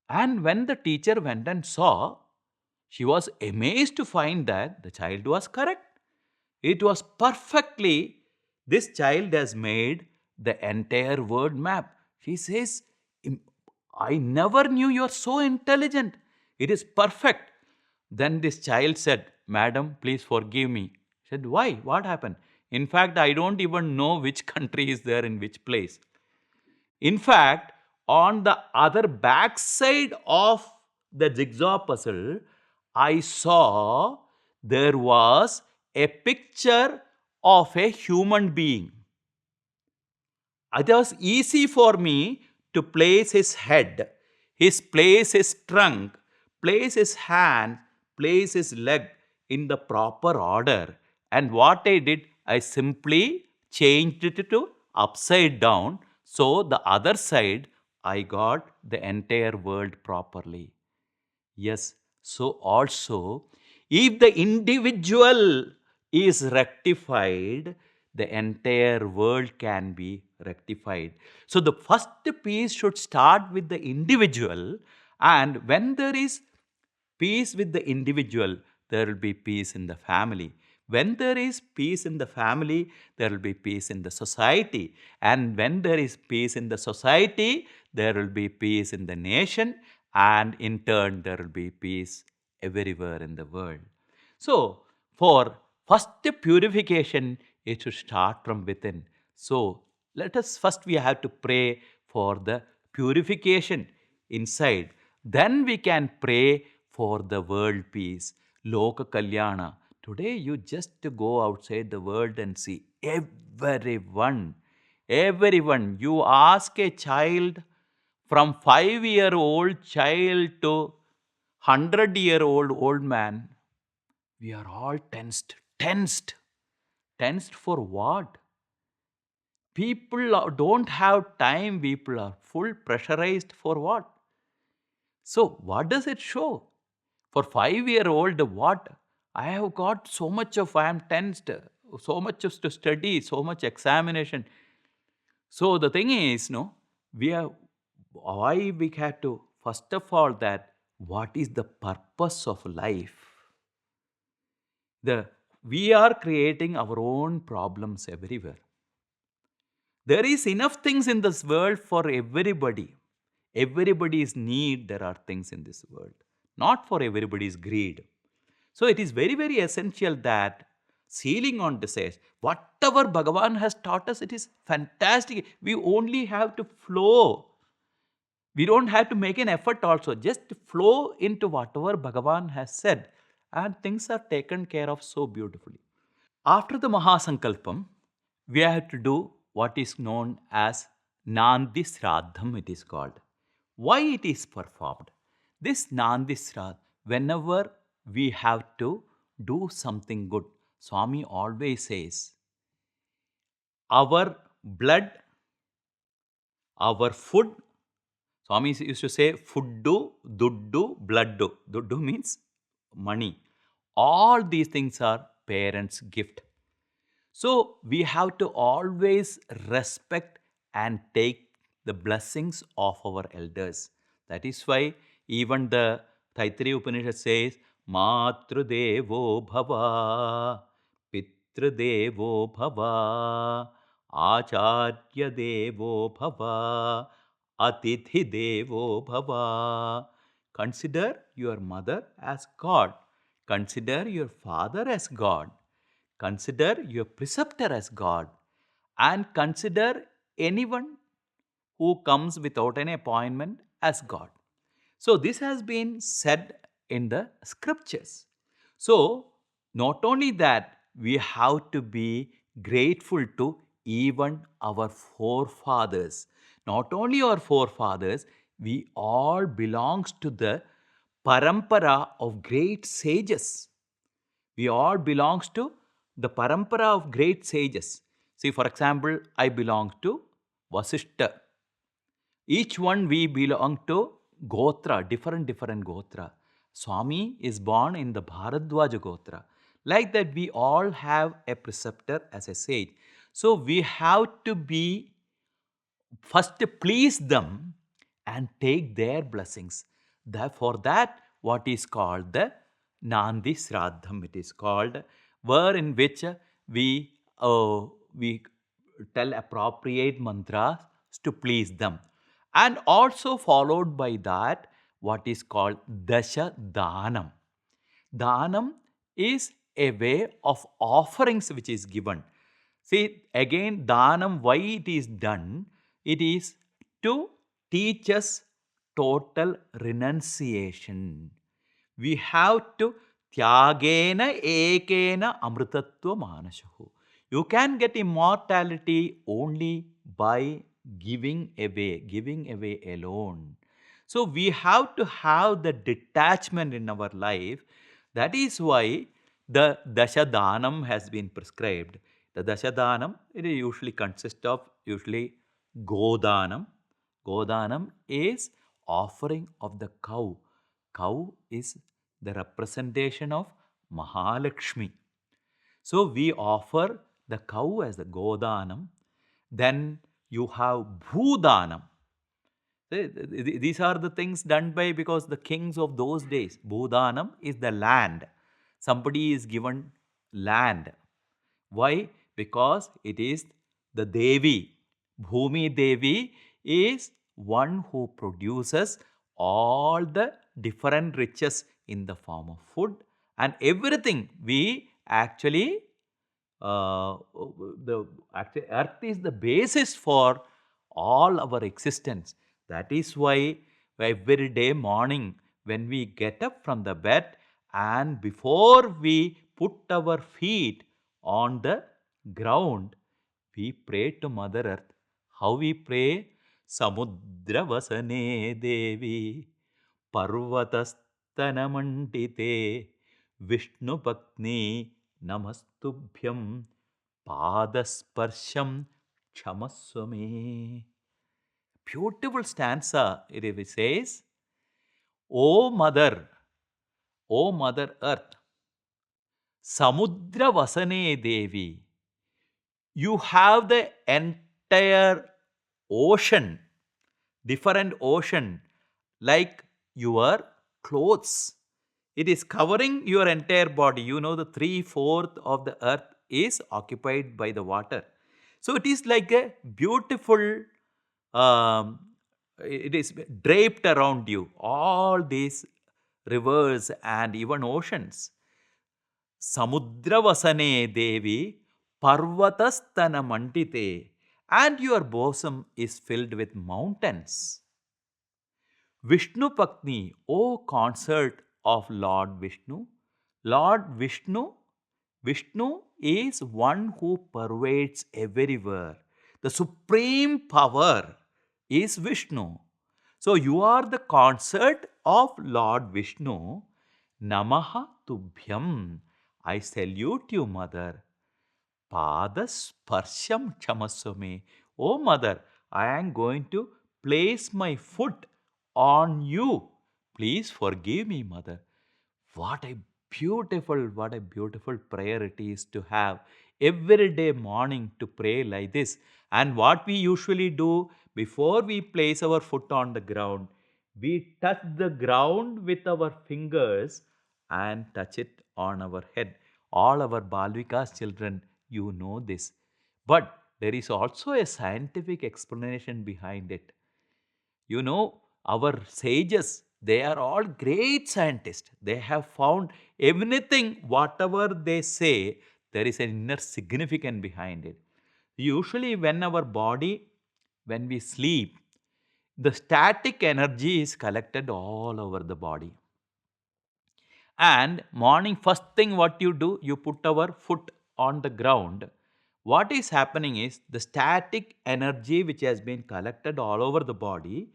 And when the teacher went and saw, she was amazed to find that the child was correct. It was perfectly, this child has made the entire word map. She says, I never knew you are so intelligent. It is perfect. Then this child said, Madam, please forgive me. She said, why? What happened? In fact, I don't even know which country is there in which place. In fact, on the other backside of the jigsaw puzzle, I saw there was a picture of a human being. It was easy for me to place his head, place his trunk, place his hand, place his leg in the proper order. And what I did, I simply changed it to upside down. So the other side, I got the entire world properly. Yes, so also, if the individual is rectified, the entire world can be rectified. So, the first piece should start with the individual, and when there is peace with the individual, there will be peace in the family. When there is peace in the family, there will be peace in the society. And when there is peace in the society, there will be peace in the nation. And in turn, there will be peace everywhere in the world. So, for first purification, it should start from within. So, let us first we have to pray for the purification inside. Then we can pray for the world peace, Loka Kalyana. Today, you just go outside the world and see everyone. You ask a child from 5-year-old child to 100-year-old man, we are all tensed for what? People don't have time, people are full pressurized for what? So, what does it show? For 5-year-old, what? I have got so much of, I am tensed, so much of to study, so much examination. So, the thing is, no, we have, why we have to, first of all, that what is the purpose of life? We are creating our own problems everywhere. There is enough things in this world for everybody. Everybody's need, there are things in this world. Not for everybody's greed. So it is very essential that sealing on desires, whatever Bhagavan has taught us, it is fantastic. We only have to flow. We don't have to make an effort also. Just flow into whatever Bhagavan has said. And things are taken care of so beautifully. After the Mahasankalpam, we have to do what is known as Nandi Sraddham, it is called. Why it is performed? This Nandi Sraddha, whenever we have to do something good, Swami always says, our blood, our food, Swami used to say, fuddu, duddu, blooddu. Duddu means money. All these things are parents' gift. So we have to always respect and take the blessings of our elders. That is why even the Taittiriya Upanishad says, Matru Devo Bhava, Pitru Devo Bhava, Acharya Devo Bhava, Atithi Devo Bhava. Consider your mother as God. Consider your father as God. Consider your preceptor as God, and consider anyone who comes without an appointment as God. So, this has been said in the scriptures. So, not only that, we have to be grateful to even our forefathers. Not only our forefathers, we all belongs to the parampara of great sages. We all belongs to the parampara of great sages. See, for example, I belong to Vasishta. Each one we belong to Gotra, different Gotra. Swami is born in the Bharadwaja Gotra. Like that, we all have a preceptor as a sage. So we have to be first please them and take their blessings. For that, what is called the Nandi Sraddham, it is called, where in which we tell appropriate mantras to please them. And also followed by that, what is called Dasha Dhanam. Dhanam is a way of offerings which is given. See, again, dhanam, why it is done? It is to teach us total renunciation. We have to tyagena ekena amritatva manashu. You can get immortality only by giving away alone. So we have to have the detachment in our life. That is why the Dashadanam has been prescribed. The Dashadanam, it usually consists of Godanam. Godanam is offering of the cow. Cow is the representation of Mahalakshmi. So we offer the cow as the Godanam. Then you have Bhudanam. These are the things done by because the kings of those days. Bhudanam is the land. Somebody is given land. Why? Because it is the Devi. Bhumi Devi is one who produces all the different riches in the form of food and everything. We actually, actually earth is the basis for all our existence. That is why every day morning when we get up from the bed and before we put our feet on the ground, we pray to Mother Earth. How we pray? Samudra vasane devi parvatastanamandite Vishnu Patni Namastubhyam Padasparsham Chamaswame. Beautiful stanza. It says, O Mother, O Mother Earth, Samudra Vasane Devi, you have the entire ocean, different ocean, like your clothes. It is covering your entire body. You know, the 3/4 of the earth is occupied by the water. So it is like a beautiful, um, it is draped around you. All these rivers and even oceans. Samudravasane Devi Parvatastana Mandite, and your bosom is filled with mountains. Vishnu Pakni, O consort of Lord Vishnu. Lord Vishnu, Vishnu is one who pervades everywhere. The supreme power is Vishnu. So you are the consort of Lord Vishnu. Namaha Tubhyam. I salute you, Mother. Padasparsham chamaswame. Oh Mother, I am going to place my foot on you. Please forgive me, Mother. What a beautiful prayer it is to have every day morning to pray like this. And what we usually do before we place our foot on the ground, we touch the ground with our fingers and touch it on our head. All our Balvikas children, you know this. But there is also a scientific explanation behind it. You know, our sages, they are all great scientists. They have found everything, whatever they say, there is an inner significance behind it. Usually, when our body, when we sleep, the static energy is collected all over the body. And morning, first thing what you do, you put our foot on the ground. What is happening is the static energy which has been collected all over the body,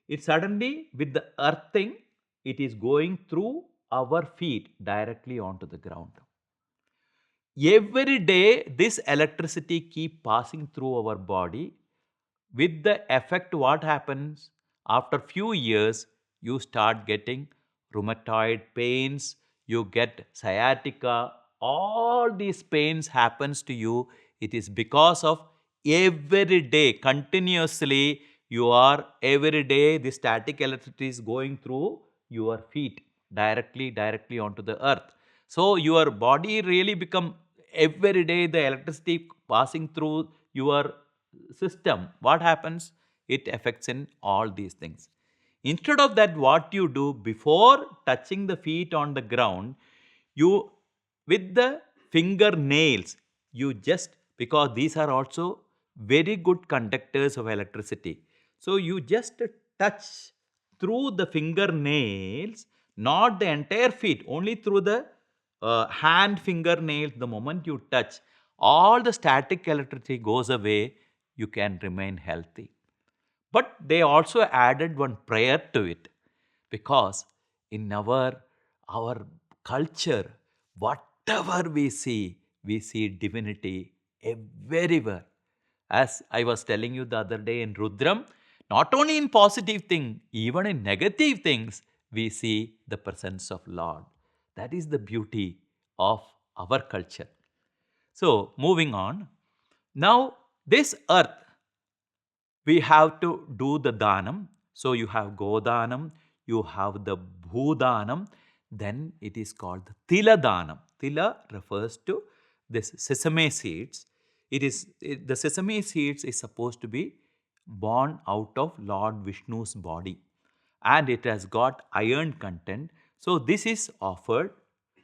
it suddenly with the earthing, it is going through our feet directly onto the ground. Every day, this electricity keep passing through our body. With the effect, what happens? After few years, you start getting rheumatoid pains, you get sciatica, all these pains happens to you. It is because of every day, continuously, you are every day, the static electricity is going through your feet, directly onto the earth. So your body really become, every day the electricity passing through your system, what happens? It affects in all these things. Instead of that, what you do before touching the feet on the ground, you, with the fingernails, you just, because these are also very good conductors of electricity. So you just touch through the fingernails, not the entire feet, only through the hand fingernails. The moment you touch, all the static electricity goes away, you can remain healthy. But they also added one prayer to it, because in our culture, whatever we see divinity everywhere. As I was telling you the other day in Rudram, not only in positive things, even in negative things, we see the presence of Lord. That is the beauty of our culture. So, moving on. Now, this earth, we have to do the dhanam. So, you have Godanam, you have the Bhudanam, then it is called the Tila Dhanam. Tila refers to this sesame seeds. The sesame seeds is supposed to be born out of Lord Vishnu's body, and it has got iron content. So, this is offered,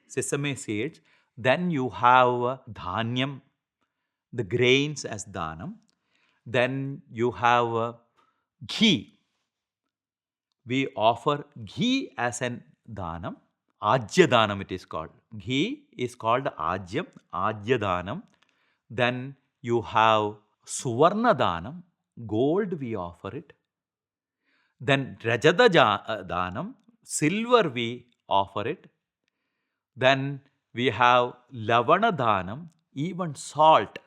sesame seeds. Then you have dhanyam, the grains as dhanam. Then you have ghee. We offer ghee as an dhanam. Ajya dhanam it is called. Ghee is called ajyam, ajya dhanam. Then you have suvarna dhanam, gold we offer it. Then rajada dhanam, silver we offer it. Then we have lavana dhanam, even salt,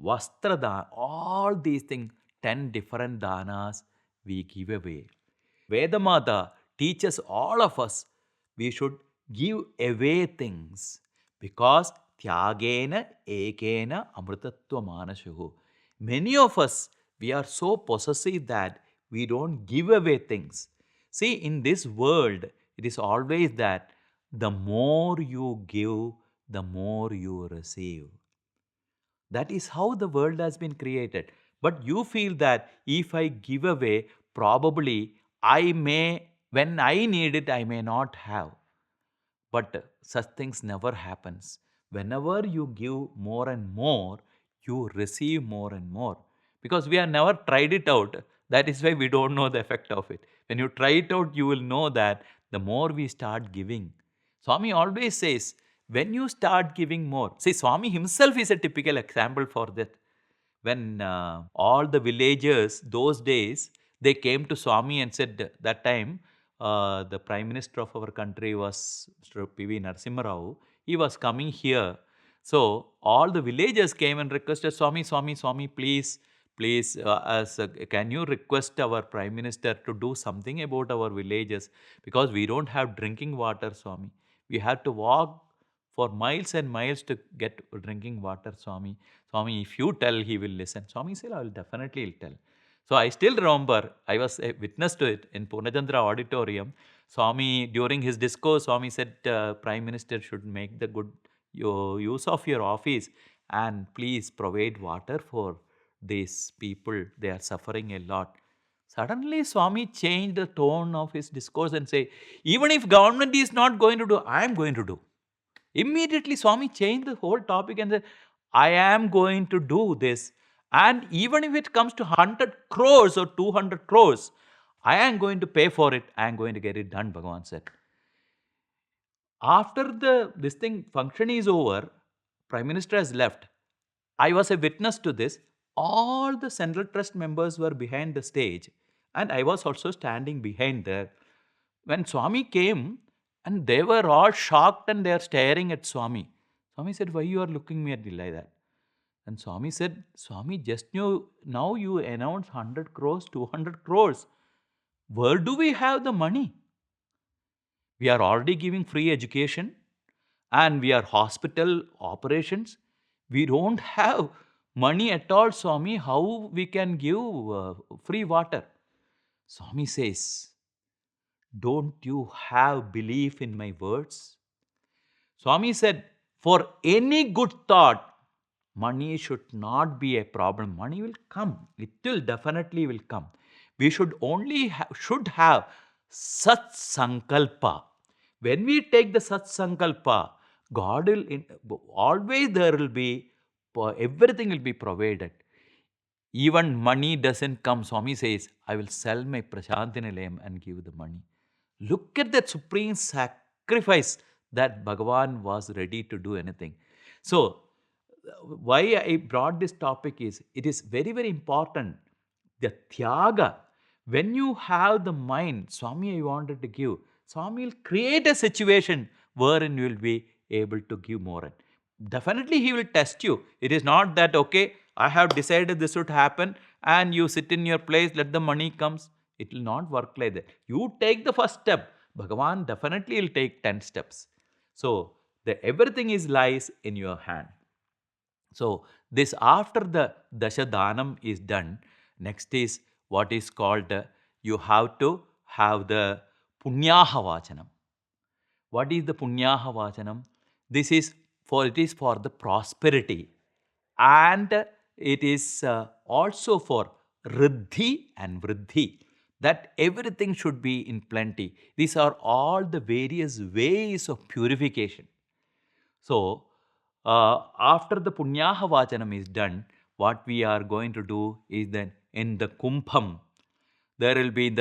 vastra dhanam, all these things, 10 different dhanas we give away. Vedamata teaches all of us we should give away things, because tyagena ekena amritattva manashuhu. Many of us, we are so possessive that we don't give away things. See, in this world, it is always that the more you give, the more you receive. That is how the world has been created. But you feel that if I give away, probably I may, when I need it, I may not have. But such things never happens. Whenever you give more and more, you receive more and more. Because we have never tried it out. That is why we don't know the effect of it. When you try it out, you will know that the more we start giving. Swami always says, when you start giving more. See, Swami himself is a typical example for that. When all the villagers those days, they came to Swami and said, that time the Prime Minister of our country was Mr. P.V. Narasimha Rao. He was coming here. So all the villagers came and requested, Swami, Swami, Swami, please, can you request our Prime Minister to do something about our villages? Because we don't have drinking water, Swami. We have to walk for miles and miles to get drinking water, Swami. Swami, if you tell, he will listen. Swami said, I will definitely tell. So I still remember, I was a witness to it in Purnachandra Auditorium. Swami, during his discourse, Swami said, Prime Minister should make the good use of your office and please provide water for these people. They are suffering a lot. Suddenly, Swami changed the tone of his discourse and say, even if government is not going to do, I am going to do. Immediately, Swami changed the whole topic and said, I am going to do this. And even if it comes to 100 crores or 200 crores, I am going to pay for it. I am going to get it done, Bhagavan said. After this thing function is over, Prime Minister has left. I was a witness to this. All the Central Trust members were behind the stage, and I was also standing behind there. When Swami came, and they were all shocked and they are staring at Swami. Swami said, why you are looking me at me like that? And Swami said, Swami, just now you announce 100 crores, 200 crores. Where do we have the money? We are already giving free education and we are hospital operations. We don't have money at all, Swami. How we can give free water? Swami says, don't you have belief in my words? Swami said, for any good thought, money should not be a problem. Money will come. It will definitely will come. We should only should have Sat Sankalpa. When we take the Sat Sankalpa, God will always there will be everything will be provided. Even money doesn't come. Swami says, I will sell my Prasanthi Nilayam and give the money. Look at that supreme sacrifice that Bhagavan was ready to do anything. So, why I brought this topic is, it is very, very important. The Tyaga, when you have the mind, Swami, I wanted to give, Swami will create a situation wherein you will be able to give more. Definitely, he will test you. It is not that, okay, I have decided this should happen and you sit in your place, let the money comes. It will not work like that. You take the first step. Bhagavan definitely will take 10 steps. So, everything is lies in your hand. So, this after the Dashadanam is done, next is what is called, you have to have the Punyaha Vachanam. What is the Punyaha Vachanam? This is it is for the prosperity, and it is also for Riddhi and Vriddhi, that everything should be in plenty. These are all the various ways of purification. So, after the Punyaha Vachanam is done, what we are going to do is then in the Kumbham, there will be in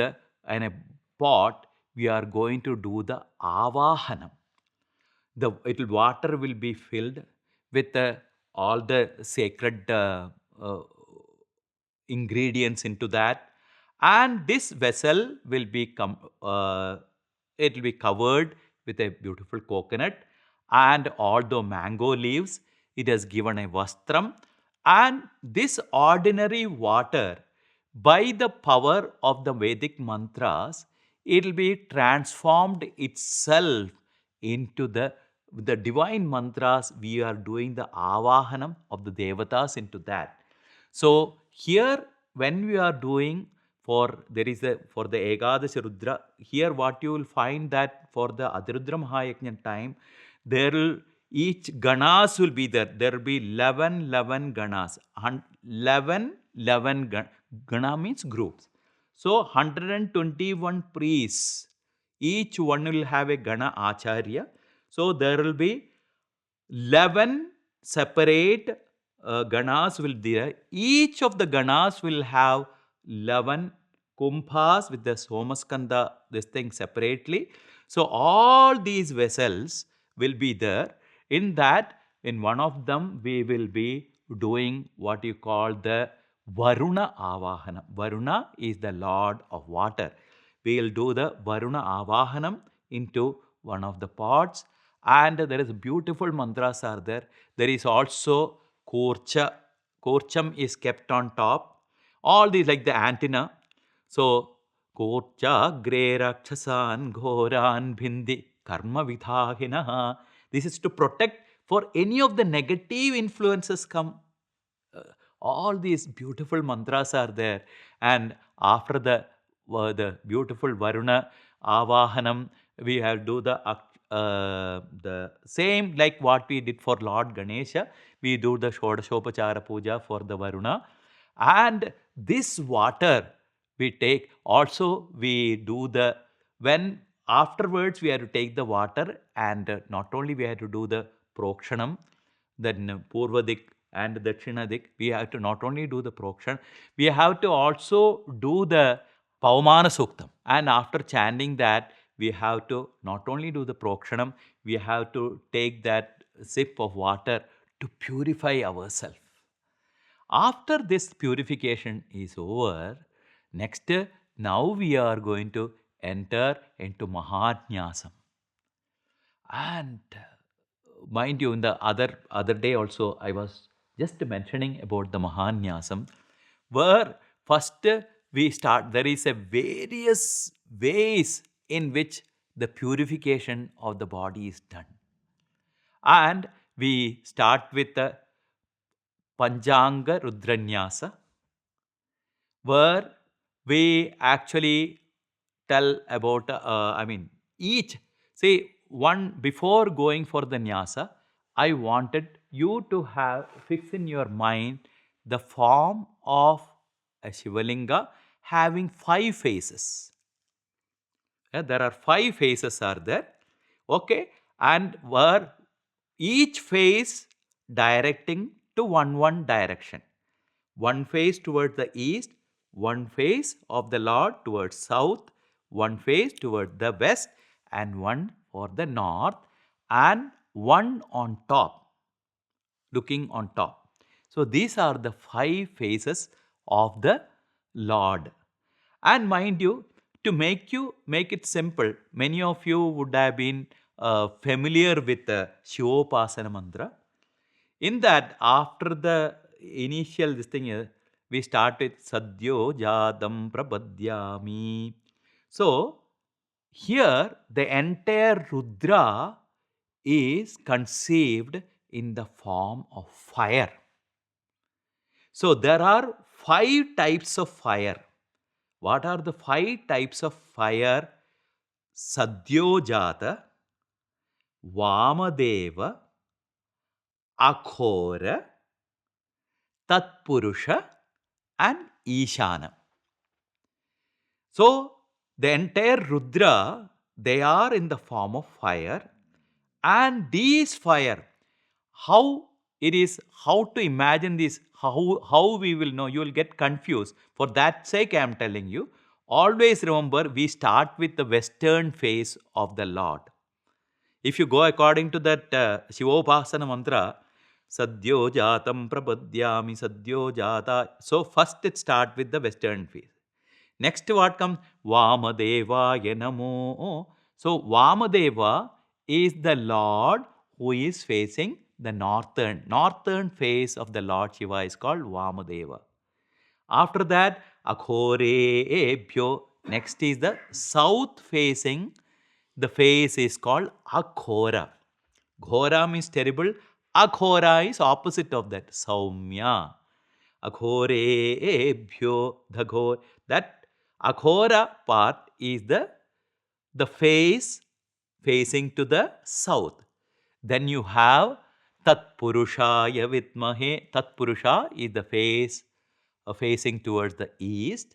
a pot, we are going to do the Avahanam. Water will be filled with all the sacred uh, ingredients into that, and this vessel will be it will be covered with a beautiful coconut, and all the mango leaves. It has given a vastram, and this ordinary water, by the power of the Vedic mantras, it will be transformed itself into the divine mantras. We are doing the avahanam of the devatas into that. So here, when we are doing, for there is a for the Ekadashi Rudra, here what you will find that for the Ati Rudra Maha Yajnam time, there will each ganas will be there. There will be 11 ganas. 11 gana means groups. So 121 priests. Each one will have a gana acharya. So there will be 11 separate ganas will be there. Each of the ganas will have 11 kumbhas with the somaskanda, this thing separately. So all these vessels will be there. In that, in one of them, we will be doing what you call the Varuna Avahanam. Varuna is the Lord of water. We will do the Varuna Avahanam into one of the pots, and there is beautiful mantras are there. There is also Korcha. Korcham is kept on top. All these like the antenna. So, Korcha Gre Rakshasan Ghoran Bhindi Karma Vidhahinaha. This is to protect for any of the negative influences come. Uh, all these beautiful mantras are there. And after the beautiful Varuna Avahanam, we have do the same like what we did for Lord Ganesha. We do the Shodashopachara Puja for the Varuna. And this water we take, also we do when afterwards we have to take the water, and not only we have to do the Prokshanam, then Purvadik and Dakshinadik, we have to not only do the Prokshan, we have to also do the Pavamana Suktam. And after chanting that, we have to not only do the Prokshanam, we have to take that sip of water to purify ourselves. After this purification is over, next, now we are going to enter into Mahanyasam. And mind you, in the other day also, I was just mentioning about the Mahanyasam, where first we start. There is a various ways in which the purification of the body is done, and we start with the Panchanga Rudranyasa, where we actually tell about, each, say, one, before going for the nyasa, I wanted you to have, fix in your mind the form of a Shivalinga having 5 faces. Yeah, there are 5 faces are there. Okay. And where each face directing to one direction. One face towards the east, one face of the Lord towards south, one face towards the west, and one for the north, and one on top, looking on top. So these are the 5 faces of the Lord. And mind you, to make it simple, many of you would have been familiar with the Shivopasana mantra. In that, after the initial this thing, we start with Sadhyo Jadam Prabhadyami. So, here the entire Rudra is conceived in the form of fire. So, there are 5 types of fire. What are the 5 types of fire? Sadhyojata, Vamadeva, Akhora, Tatpurusha, and Ishana. So, the entire Rudra, they are in the form of fire, and these fire, how it is, how to imagine this, how we will know, you will get confused. For that sake, I am telling you, always remember, we start with the western face of the Lord. If you go according to that Shivopasana mantra, Sadhyo Jatam Prabhadyami Sadhyo Jata. So first it start with the western face. Next what comes? Vamadevaya Namo. So Vamadeva is the Lord who is facing the northern face of the Lord Shiva is called Vamadeva. After that, Akhorebhyo. Next is the south facing. The face is called Akhora. Ghora means terrible. Akhora is opposite of that. Saumya. Akhorebhyo. The ghor. That Akhora part is the face facing to the south. Then you have Tat Purushaya Vidmahe. Tat Purusha is the face facing towards the east.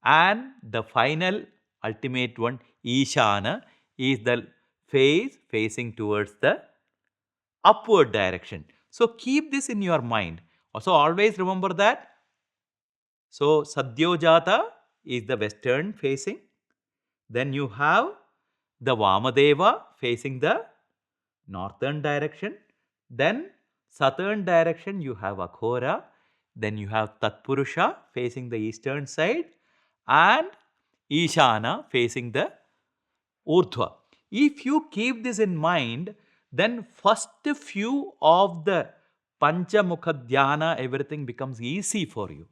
And the final ultimate one, Ishana, is the face facing towards the upward direction. So keep this in your mind. Also always remember that. So Sadhyojata is the western facing. Then you have the Vamadeva facing the northern direction. Then southern direction you have Akhora. Then you have Tatpurusha facing the eastern side, and Ishana facing the Urdhva. If you keep this in mind, then first few of the Panchamukha Dhyana, everything becomes easy for you.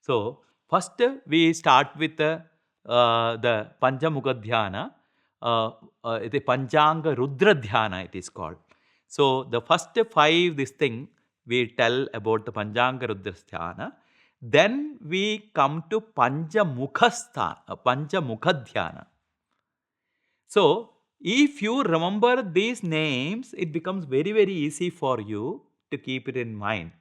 So, first we start with the Panchamukha Dhyana, the Panchanga Rudra Dhyana it is called. So, the first 5 this thing we tell about the Panchanga Rudra Dhyana. Then we come to Panchamukha Dhyana. So, if you remember these names, it becomes very, very easy for you to keep it in mind.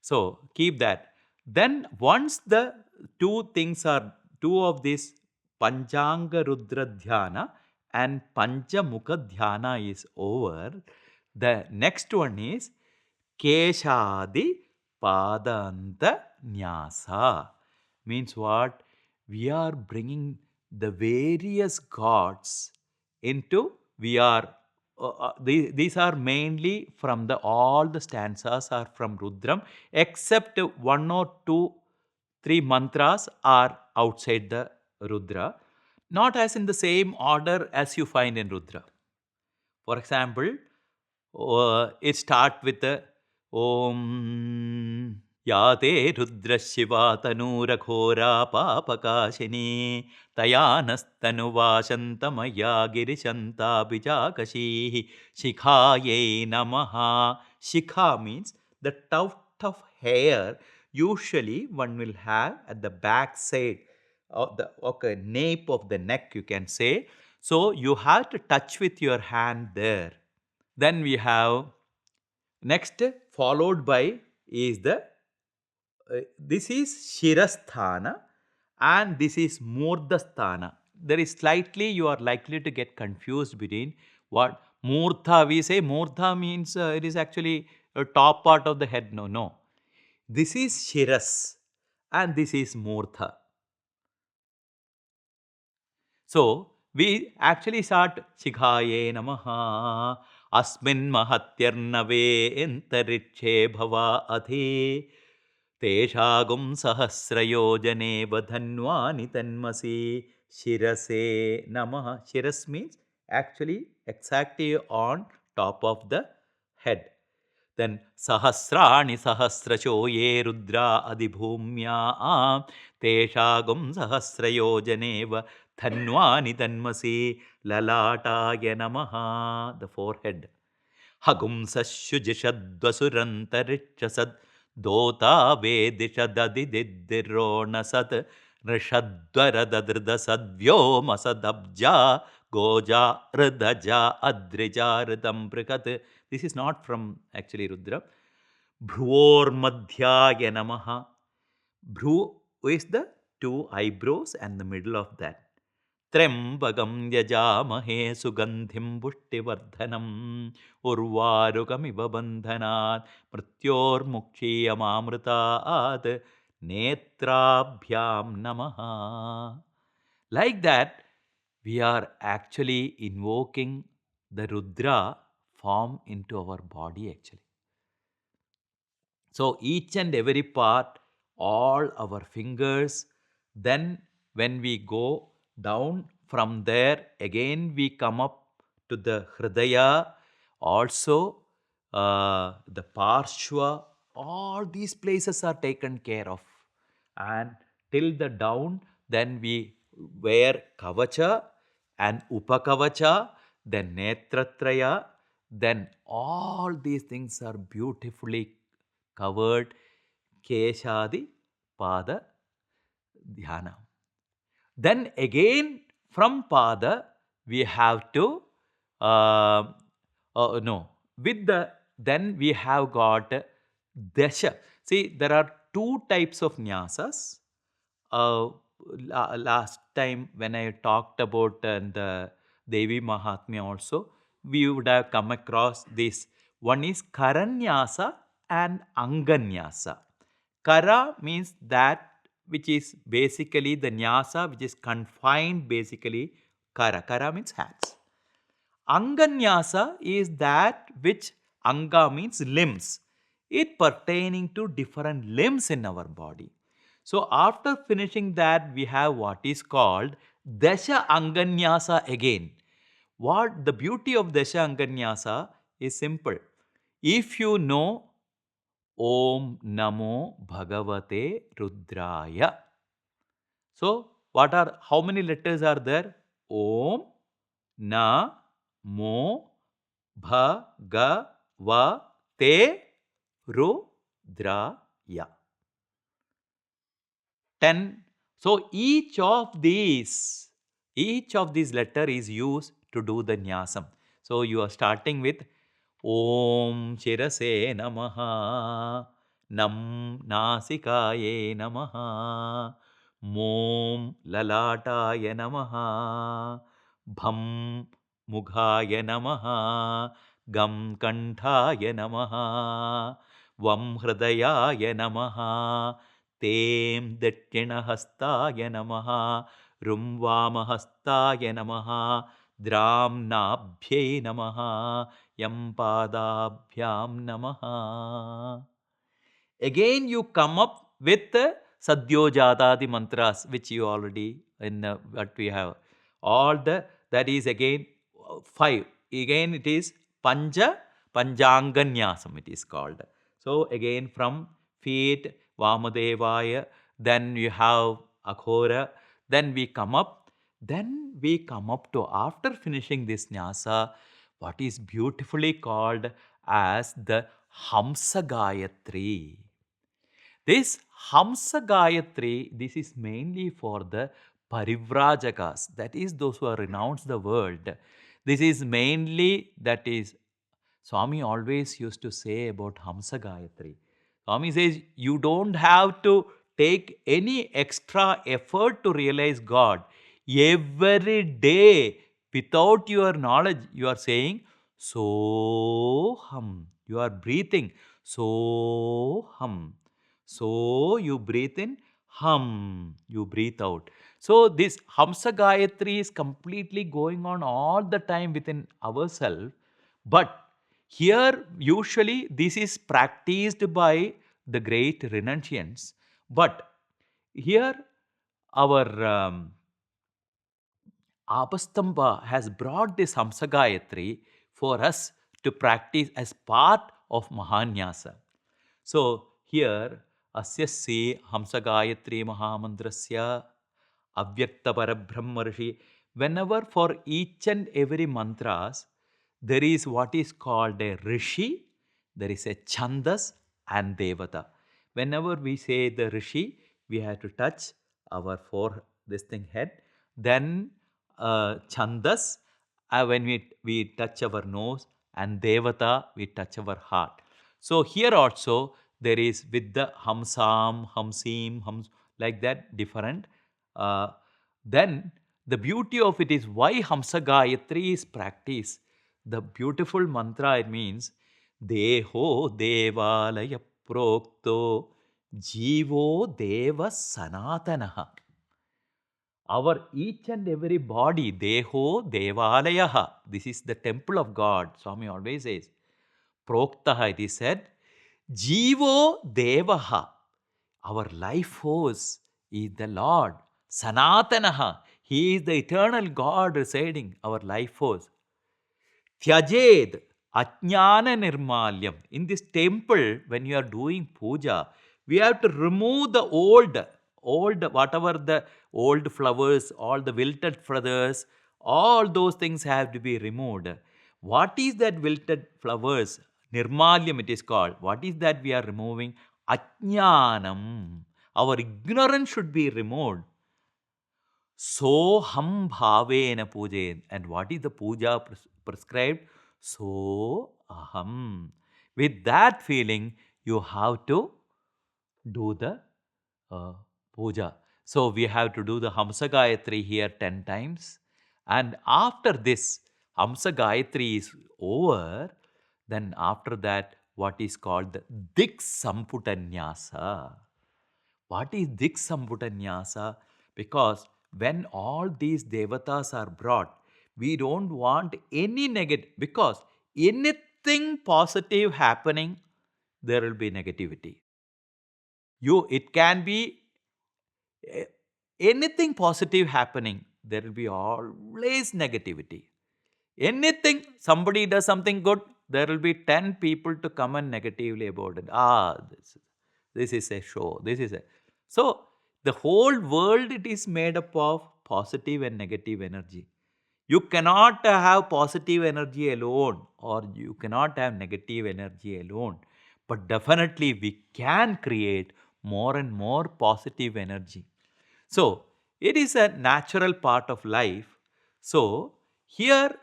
So, keep that. Then, once the two of these Panchanga Rudra Dhyana and Panchamukha Dhyana is over, the next one is Keshadi Padanta Nyasa. Means what? We are bringing the various gods into, these are mainly from all the stanzas are from Rudram, except 1 or 2, 3 mantras are outside the Rudra, not as in the same order as you find in Rudra. For example, It start with the Om. या ते रुद्रशिवा तनूरघोरा पापकाशिनी तयानस्तनुवाशन्तमया गिरिशन्ताभिजाकशीः शिखायै नमः. Shikha means the tuft of hair usually one will have at the back side of the nape of the neck, you can say. So you have to touch with your hand there. Then we have next followed by is the this is Shirasthana and this is Murdasthana. There is slightly you are likely to get confused between what Murtha we say. Murtha means it is actually a top part of the head. No, no. This is Shiras and this is Murtha. So we actually start Shikhaye Namaha Asmin Mahatyarnave Entarikshe Bhava Adhe Teshagum Sahasrayojane Badhanwani Tanmasi Shirase Namaha. Shiras means actually exactly on top of the head. Then Sahasrani Sahasracho Ye Rudra Adibhumya Teshagum Sahasrayojaneva Dhanwani Tanmasi Lalataya Namaha. The forehead. Hagumsashujishadvasurantarichasad Dota Vedishadadididdironasat Rishadvaradadridasadvyomasadabja Goja Radaja Adrijaradam Prikat. This is not from actually Rudra. Bhruor Madhyaya Namaha. Bhru is the two eyebrows and the middle of that. त्र्यंबकं यजामहे सुगंधिं पुष्टिवर्धनम् उर्वारुकमिव बन्धनात् मृत्योर्मुक्षीयमामृतात् नेत्राभ्यां नमः. Like that, we are actually invoking the Rudra form into our body actually. So each and every part, all our fingers, then when we go down from there, again we come up to the Hridaya, also the Parshva, all these places are taken care of. And till the down, then we wear Kavacha and Upakavacha, then Netratraya, then all these things are beautifully covered Keshadi Pada Dhyana. Then again from Pada we have to no, with the then we have got Dasha. See, there are two types of nyasas. Last time when I talked about the Devi Mahatmya also, we would have come across this. One is Karanyasa and Anganyasa. Kara means that which is basically the nyasa which is confined basically. Kara means hands. Anganyasa is that which anga means limbs. It pertaining to different limbs in our body. So after finishing that, we have what is called Dasha Anganyasa again. What the beauty of Dasha Anganyasa is simple. If you know Om Namo Bhagavate Rudraya. So how many letters are there? Om Na Mo Bhagavate Rudraya. 10. So each of these letter is used to do the nyasam. So you are starting with Om Shirase Namaha, Nam Nasikaye Namaha, Mom Lalataya Namaha, Bham Mughaya Namaha, Gam Kanthaya Namaha, Vam Hridayaya Namaha, Tem Dakshinahastaya Namaha, Rum Vamahastaya Namaha, Dram Nabhye Namaha, Yam Padabhyam Namaha. Again you come up with Sadyojatadi mantras which you already in what we have. All that is again 5. Again it is Panja Panchanganyasam it is called. So again from feet, Vamadevaya, then you have Aghora, then we come up, to, after finishing this nyasa, what is beautifully called as the Hamsa Gayatri. This Hamsa Gayatri, this is mainly for the Parivrajakas, that is those who have renounced the world. This is mainly, that is, Swami always used to say about Hamsa Gayatri. Swami says, you don't have to take any extra effort to realize God. Every day, without your knowledge, you are saying, so hum. You are breathing, so hum. So you breathe in, hum, you breathe out. So this Hamsa Gayatri is completely going on all the time within ourselves. But here, usually, this is practiced by the great renunciants. But here, our Apastamba has brought this Hamsa Gayatri for us to practice as part of Mahanyasa. So here, Asyasya Hamsa Gayatri Mahamantrasya Avyakta Parabrahma. Whenever for each and every mantras, there is what is called a Rishi, there is a Chandas and Devata. Whenever we say the Rishi, we have to touch our this thing head. Then Chandas, when we touch our nose, and Devata, we touch our heart. So here also there is with the Hamsam, Hamsim, Hams, like that different. Uh, then the beauty of it is why Hamsa Gayatri is practiced. The beautiful mantra, it means Deho Devalaya Prokto Jivo Deva Sanatanaha. Our each and every body, Deho Devalayaha. This is the temple of God. Swami always says. Proktaha, it is said. Jivo Devaha. Our life force is the Lord. Sanatanaha. He is the eternal God residing, our life force. Tyajed Ajnana Nirmalyam. In this temple, when you are doing puja, we have to remove the whatever the old flowers, all the wilted flowers, all those things have to be removed. What is that wilted flowers? Nirmalyam it is called. What is that we are removing? Ajnanam. Our ignorance should be removed. So ham bhavena pujayen. And what is the puja prescribed? So aham. With that feeling, you have to do the uh, puja. So we have to do the Hamsa Gayatri here 10 times. And after this Hamsa Gayatri is over, then after that, what is called the Dik Samputanyasa. What is Dik Samputanyasa? Because when all these devatas are brought, we don't want any negative, because anything positive happening, there will be negativity. It can be eh, anything positive happening, there will be always negativity. Anything, somebody does something good, there will be 10 people to comment negatively about it. This is a show. This is a. So, the whole world, it is made up of positive and negative energy. You cannot have positive energy alone, or you cannot have negative energy alone. But definitely, we can create more and more positive energy. So, it is a natural part of life. So, here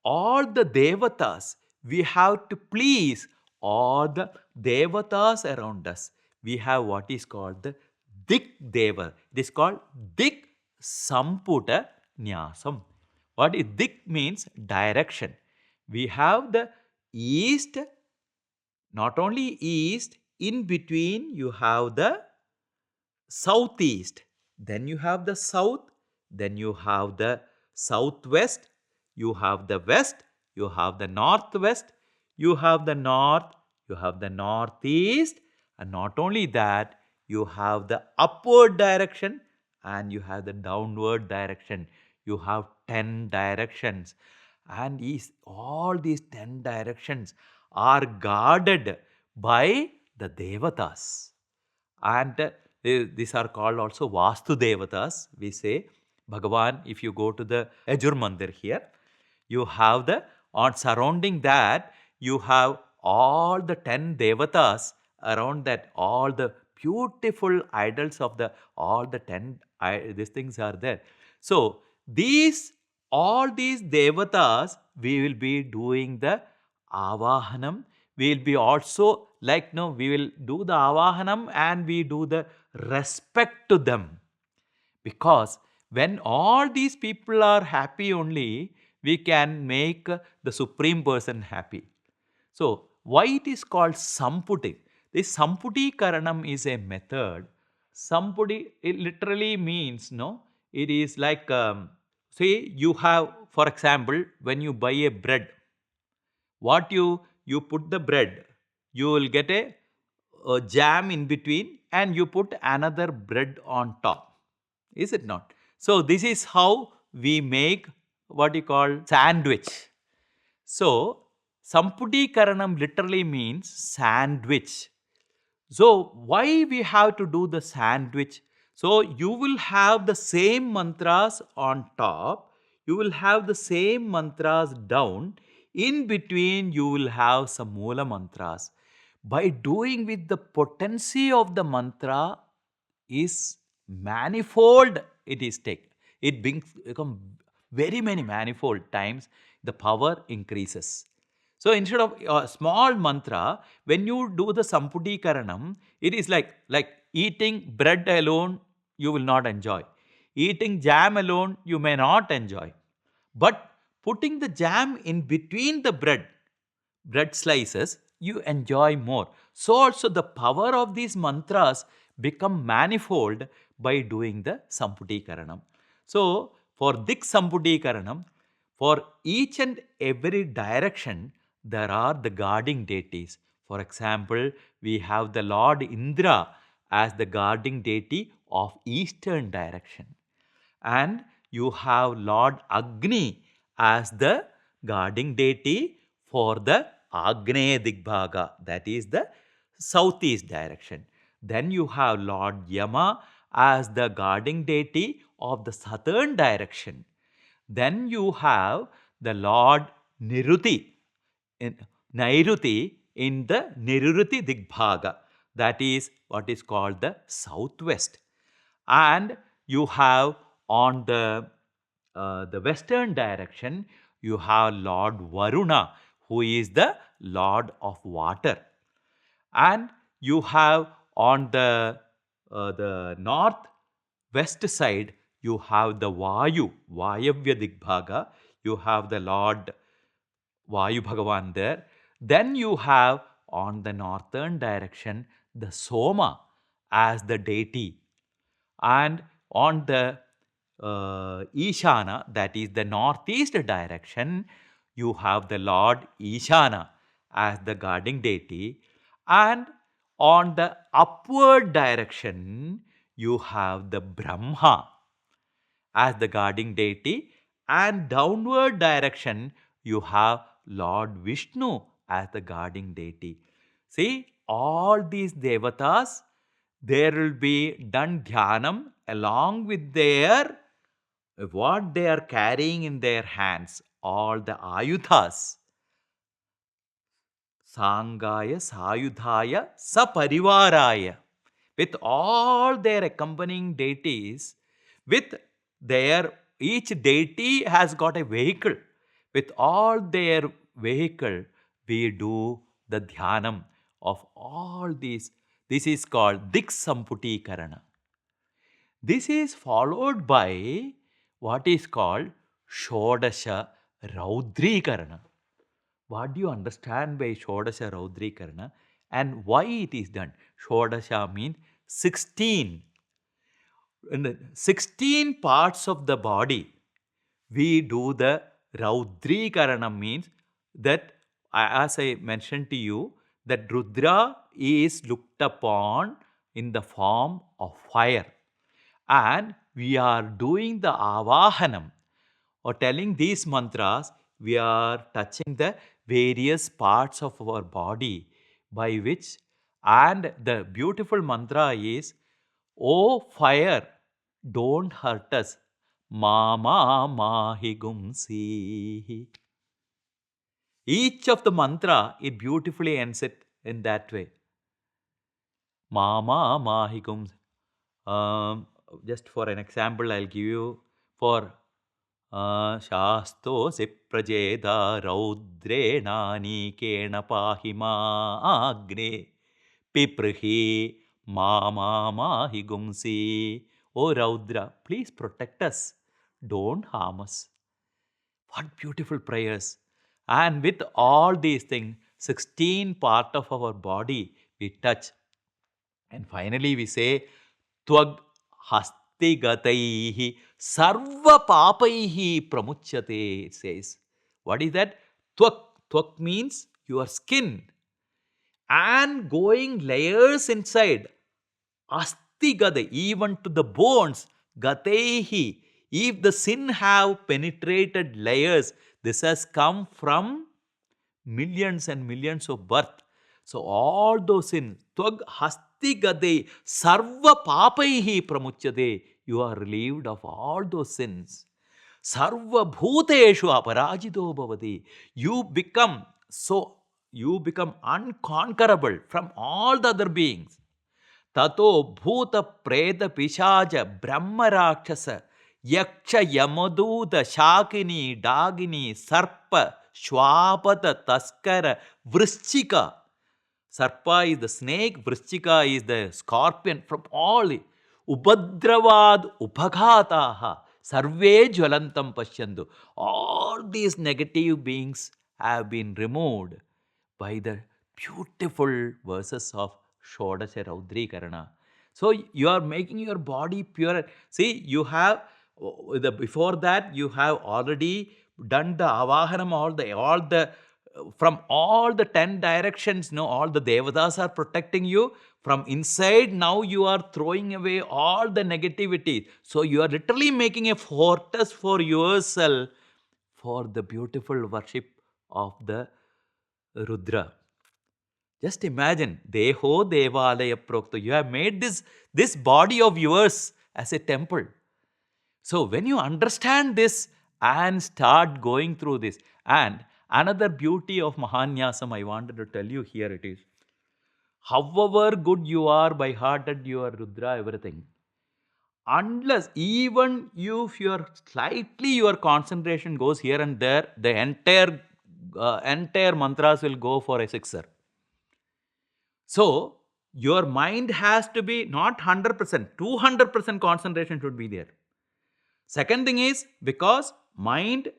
all the devatas, we have to please all the devatas around us. We have what is called the Dik Deva. It is called Dik Samputa Nyasam. What is Dik means direction. We have the east, not only east, in between you have the southeast, then you have the south, then you have the southwest, you have the west, you have the northwest, you have the north, you have the northeast, and not only that, you have the upward direction and you have the downward direction. You have 10 directions, and all these 10 directions are guarded by the devatas. And these are called also Vastu Devatas. We say, Bhagavan, if you go to the Ajur Mandir here, you have the, on surrounding that, you have all the 10 Devatas around that, all the beautiful idols of the, all the 10, these things are there. So, these, all these Devatas, we will be doing the Avahanam. We will be also like, no, we will do the Avahanam and we do the respect to them. Because when all these people are happy only, we can make the Supreme Person happy. So, why it is called Samputi? This Samputi Karanam is a method. Samputi, it literally means, no, it is like, say you have, for example, when you buy a bread, what you put the bread, you will get a jam in between and you put another bread on top, is it not? So this is how we make what you call sandwich. So Samputi Karanam literally means sandwich. So why we have to do the sandwich? So you will have the same mantras on top, you will have the same mantras down, in between you will have some Mula mantras. By doing with the potency of the mantra is manifold, it is take. It become very many manifold times, the power increases. So instead of a small mantra, when you do the Samputi Karanam, it is like eating bread alone, you will not enjoy. Eating jam alone, you may not enjoy. But putting the jam in between the bread slices, you enjoy more. So also the power of these mantras become manifold by doing the Samputi Karanam. So for Dik Samputi Karanam, for each and every direction, there are the guarding deities. For example, we have the Lord Indra as the guarding deity of eastern direction. And you have Lord Agni as the guarding deity for the Agneya Digbhaga, that is the southeast direction. Then you have Lord Yama as the guarding deity of the southern direction. Then you have the Lord Niruti in Nairuti in the Niruti Digbhaga, that is what is called the southwest. And you have on the western direction, you have Lord Varuna, who is the Lord of water. And you have on the north west side, you have the Vayu, Vayavya Digbhaga, you have the Lord Vayu Bhagavan there. Then you have on the northern direction the Soma as the deity. And on the Ishana, that is the northeast direction, you have the Lord Ishana as the guarding deity. And on the upward direction, you have the Brahma as the guarding deity, and downward direction you have Lord Vishnu as the guarding deity. See, all these devatas, there will be done dhyanam along with their, what they are carrying in their hands, all the ayudhas. Sangaya, Sayudhaya, Saparivaraya. With all their accompanying deities, with their, each deity has got a vehicle. With all their vehicle, we do the dhyanam of all these. This is called Dik Samputi Karana. This is followed by what is called Shodasha Raudrikarana. What do you understand by Shodasha Raudrikarana and why it is done? Shodasha means 16. In the 16 parts of the body, we do the Raudrikarana, means that, as I mentioned to you, that Rudra is looked upon in the form of fire. And we are doing the Avahanam or telling these mantras, we are touching the various parts of our body by which, and the beautiful mantra is, "Oh fire, don't hurt us. Mama mahi gumsi." Each of the mantra, it beautifully ends it in that way. Mama mahi gumsi. Just for an example, I'll give you for शास्तोऽसि प्रजेदा रौद्रेणानीकेण पाहि माग्ने पिपृहि माहि गुंसि. O Raudra, please protect us. Don't harm us. What beautiful prayers. And with all these things, 16 part of our body we touch. And finally we say, Twag hastigataihi sarva papaihi pramuchyate, it says. What is that? Twak. Twak means your skin. And going layers inside. Astigade, even to the bones. Gatehi. If the sin have penetrated layers, this has come from millions and millions of birth. So all those sins, Twag hastigade sarva papaihi pramuchyate. You are relieved of all those sins. Sarva bhuteshu aparajito bhavati. You become unconquerable from all the other beings. Tato bhuta preta pishaja brahma rakshasa yaksha yamaduta shakini dagini sarpa shwapata taskara vrishchika. Sarpa is the snake, vrishchika is the scorpion. From all upadravad upaghataha sarve jwalantam pashyandu. All these negative beings have been removed by the beautiful verses of Shodasha Raudrikarana. So you are making your body pure. See, you have before that you have already done the avahanam, all the from all the 10 directions. No, all the devatas are protecting you from inside. Now you are throwing away all the negativity. So you are literally making a fortress for yourself for the beautiful worship of the Rudra. Just imagine, Deho Devalaya Prokta. You have made this body of yours as a temple. So when you understand this and start going through this, and another beauty of Mahanyasam I wanted to tell you here it is, however good you are by hearted, you are Rudra, everything. Unless even if your concentration goes here and there, the entire mantras will go for a sixer. So, your mind has to be not 100%, 200% concentration should be there. Second thing is, because mind,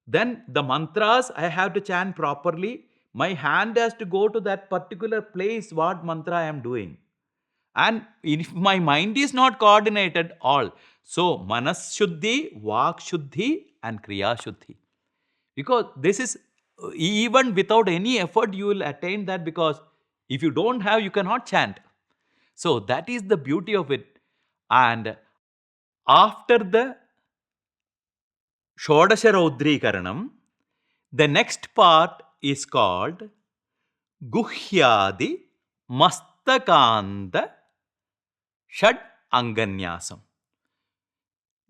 then the mantras I have to chant properly. My hand has to go to that particular place what mantra I am doing. And if my mind is not coordinated, all. So, manas shuddhi, vak shuddhi and kriya shuddhi. Because this is, even without any effort, you will attain that, because if you don't have, you cannot chant. So that is the beauty of it. And after the Shodasha Raudrikaranam, the next part is called Guhyadi Mastakanda Shad Anganyasam.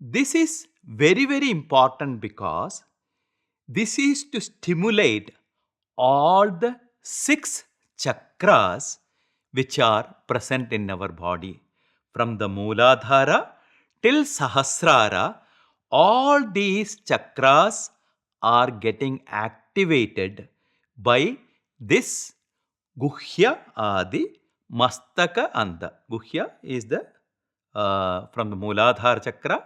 This is very, very important because this is to stimulate all the 6 chakras which are present in our body. From the Mooladhara till Sahasrara, all these chakras are getting activated by this Guhya Adi Mastaka Anda. Guhya is the from the Mooladhara chakra,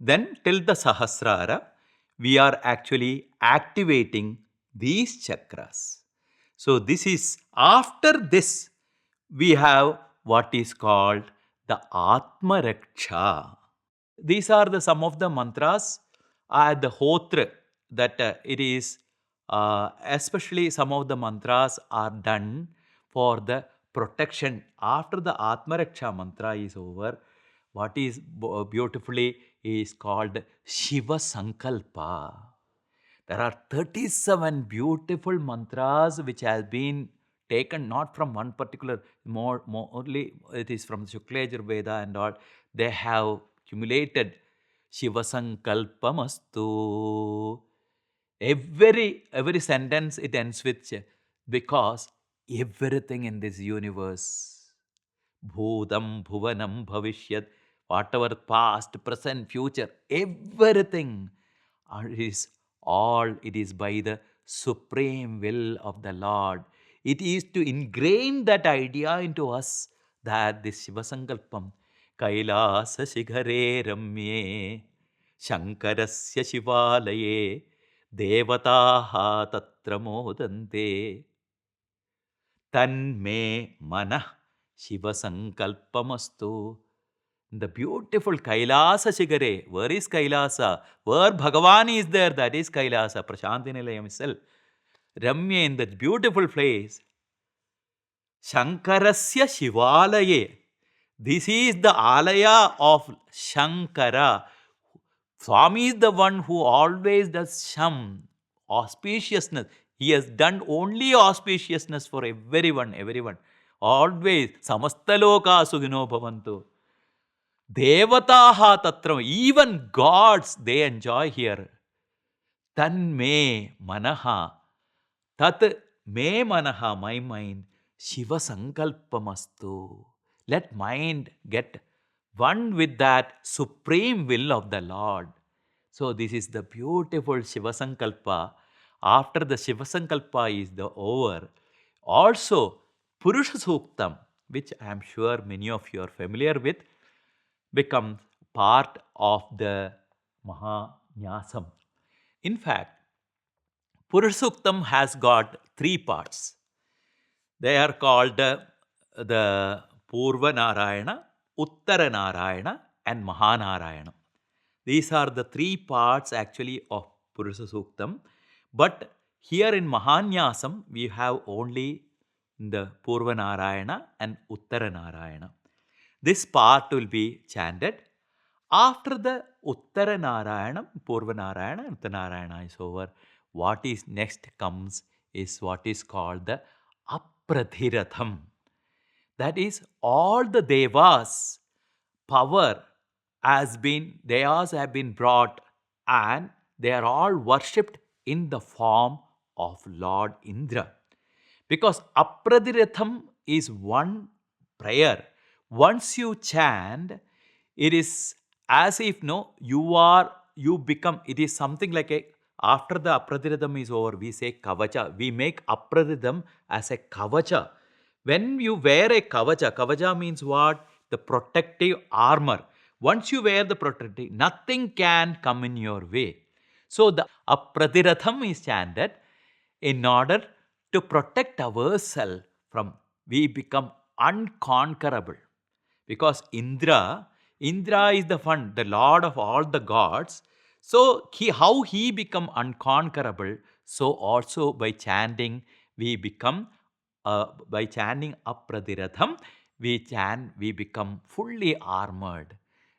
then till the Sahasrara, we are actually activating these chakras. So this is, after this, we have what is called the Atma Raksha. These are some of the mantras, the Hotra, that it is, especially some of the mantras are done for the protection. After the Atma Raksha mantra is over, what is beautifully is called Shiva Sankalpa. There are 37 beautiful mantras which has been taken not from one particular, more only it is from Shukla Veda and all. They have accumulated Shiva Sankalpamastu. Every sentence it ends with because everything in this universe, Bhutam, Bhuvanam, Bhavishyat, whatever past, present, future, everything is all, it is by the supreme will of the Lord. It is to ingrain that idea into us that this Shiva Sankalpam, Kailasa Shikhare Ramye, Shankarasya Shivalaye, Devataha Tatra Modante, Tanme Manah Shiva Sankalpamastu. The beautiful Kailasa Shigare. Where is Kailasa? Where Bhagavan is there, that is Kailasa, Prasanthi Nilayam itself. Ramya, in that beautiful place, Shankarasya Shivalaye. This is the Alaya of Shankara. Swami is the one who always does Sham, auspiciousness. He has done only auspiciousness for everyone, everyone. Always, Samastaloka Sugino Bhavantu. Devataha Tatram, even gods, they enjoy here. Tanme Manaha. Tat me Manaha, my mind, Shiva Sankalpamastu. Let mind get one with that supreme will of the Lord. So this is the beautiful Shiva Sankalpa. After the Shiva Sankalpa is the over, also Purusha Suktam, which I am sure many of you are familiar with, becomes part of the Mahanyasam. In fact, Purusuktam has got three parts. They are called the Purva Narayana, Uttara Narayana, and Mahanarayana. These are the three parts actually of Purusha Suktam. But here in Mahanyasam, we have only the Purva Narayana and Uttara Narayana. This part will be chanted. After the Uttara Narayana, Purva Narayana, and Uttara Narayana is over, what is next comes is what is called the Apradhiratham. That is, all the devas power has been, devas have been brought, and they are all worshipped in the form of Lord Indra. Because Apradhiratham is one prayer. Once you chant, it is as if no, you become, it is something like a, after the Apradhiratham is over, we say Kavacha. We make Apradhiratham as a Kavacha. When you wear a Kavacha, Kavacha means what? The protective armor. Once you wear the protective, nothing can come in your way. So the Apradhiratham is chanted in order to protect ourselves from, we become unconquerable. Because Indra is the one, the lord of all the gods. So how he become unconquerable, so also by chanting we become, by chanting Apradhiratham, we become fully armored.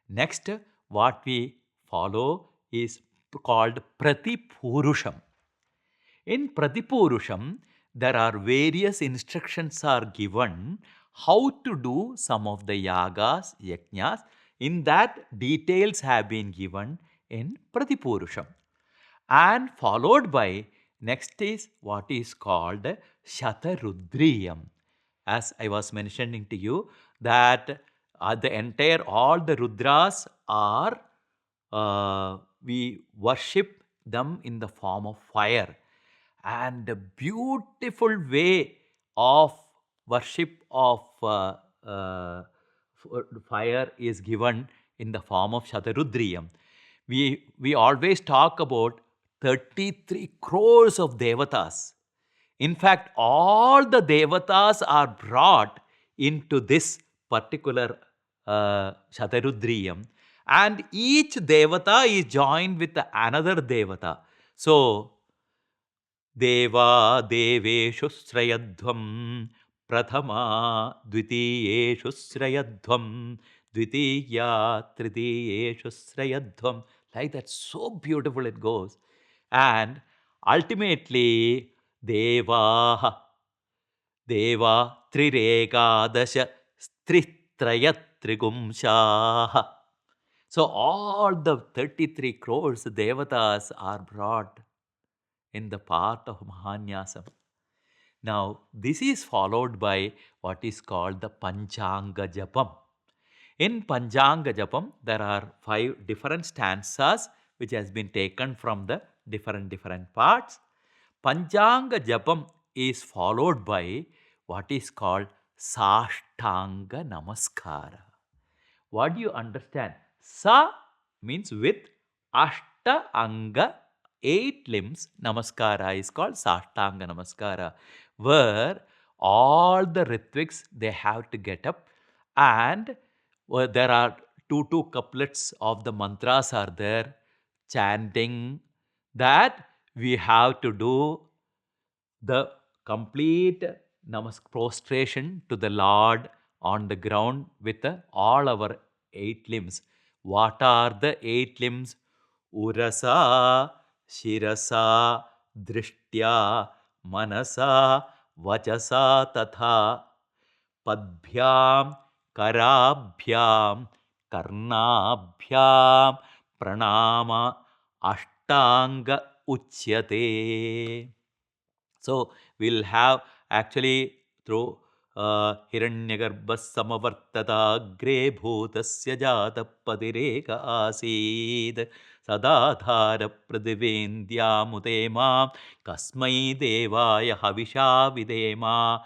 Next, what we follow is called Pratipurusham. In Pratipurusham, there are various instructions are given how to do some of the yagas, yajnas. In that, details have been given in Pratipurusham. And followed by, next is what is called Shatarudriyam. As I was mentioning to you, that the entire, all the Rudras are, we worship them in the form of fire. And the beautiful way of worship of fire is given in the form of Shatarudriyam. We always talk about 33 crores of devatas. In fact, all the devatas are brought into this particular Shatarudriyam, and each devata is joined with another devata. So, Deva Deveshu Srayadhvam Prathama Dvitiyeshu Srayadhvam Dvitiya Tritiyeshu Srayadhvam. Like that, so beautiful it goes. And Ultimately, Devaha, Deva Trirekadasha Stritrayat So all the 33 crores devatas are brought in the path of Mahanyasa. Now, this is followed by what is called the Panchanga Japam. In Panchanga Japam, there are 5 different stanzas which has been taken from the different parts. Panchanga Japam is followed by what is called Sashtanga Namaskara. What do you understand? Sa means with, Ashta Anga, 8 limbs, Namaskara is called Sashtanga Namaskara, where all the Ritviks they have to get up, and there are two couplets of the mantras are there, chanting that we have to do the complete prostration to the Lord on the ground with all our 8 limbs. What are the 8 limbs? Urasa, Shirasa, Drishtya, Manasa, Vachasa Tatha, Padbhyam, Karabhyam, Karnabhyam, Pranama, Ashtanga Uchyate. So we'll have actually through Hiranyagarbhas Samavartata Agre Bhutasya Jata Padireka Asid Sadadhara Pradivendya Mudema Kasmai Devaya Havisha Videma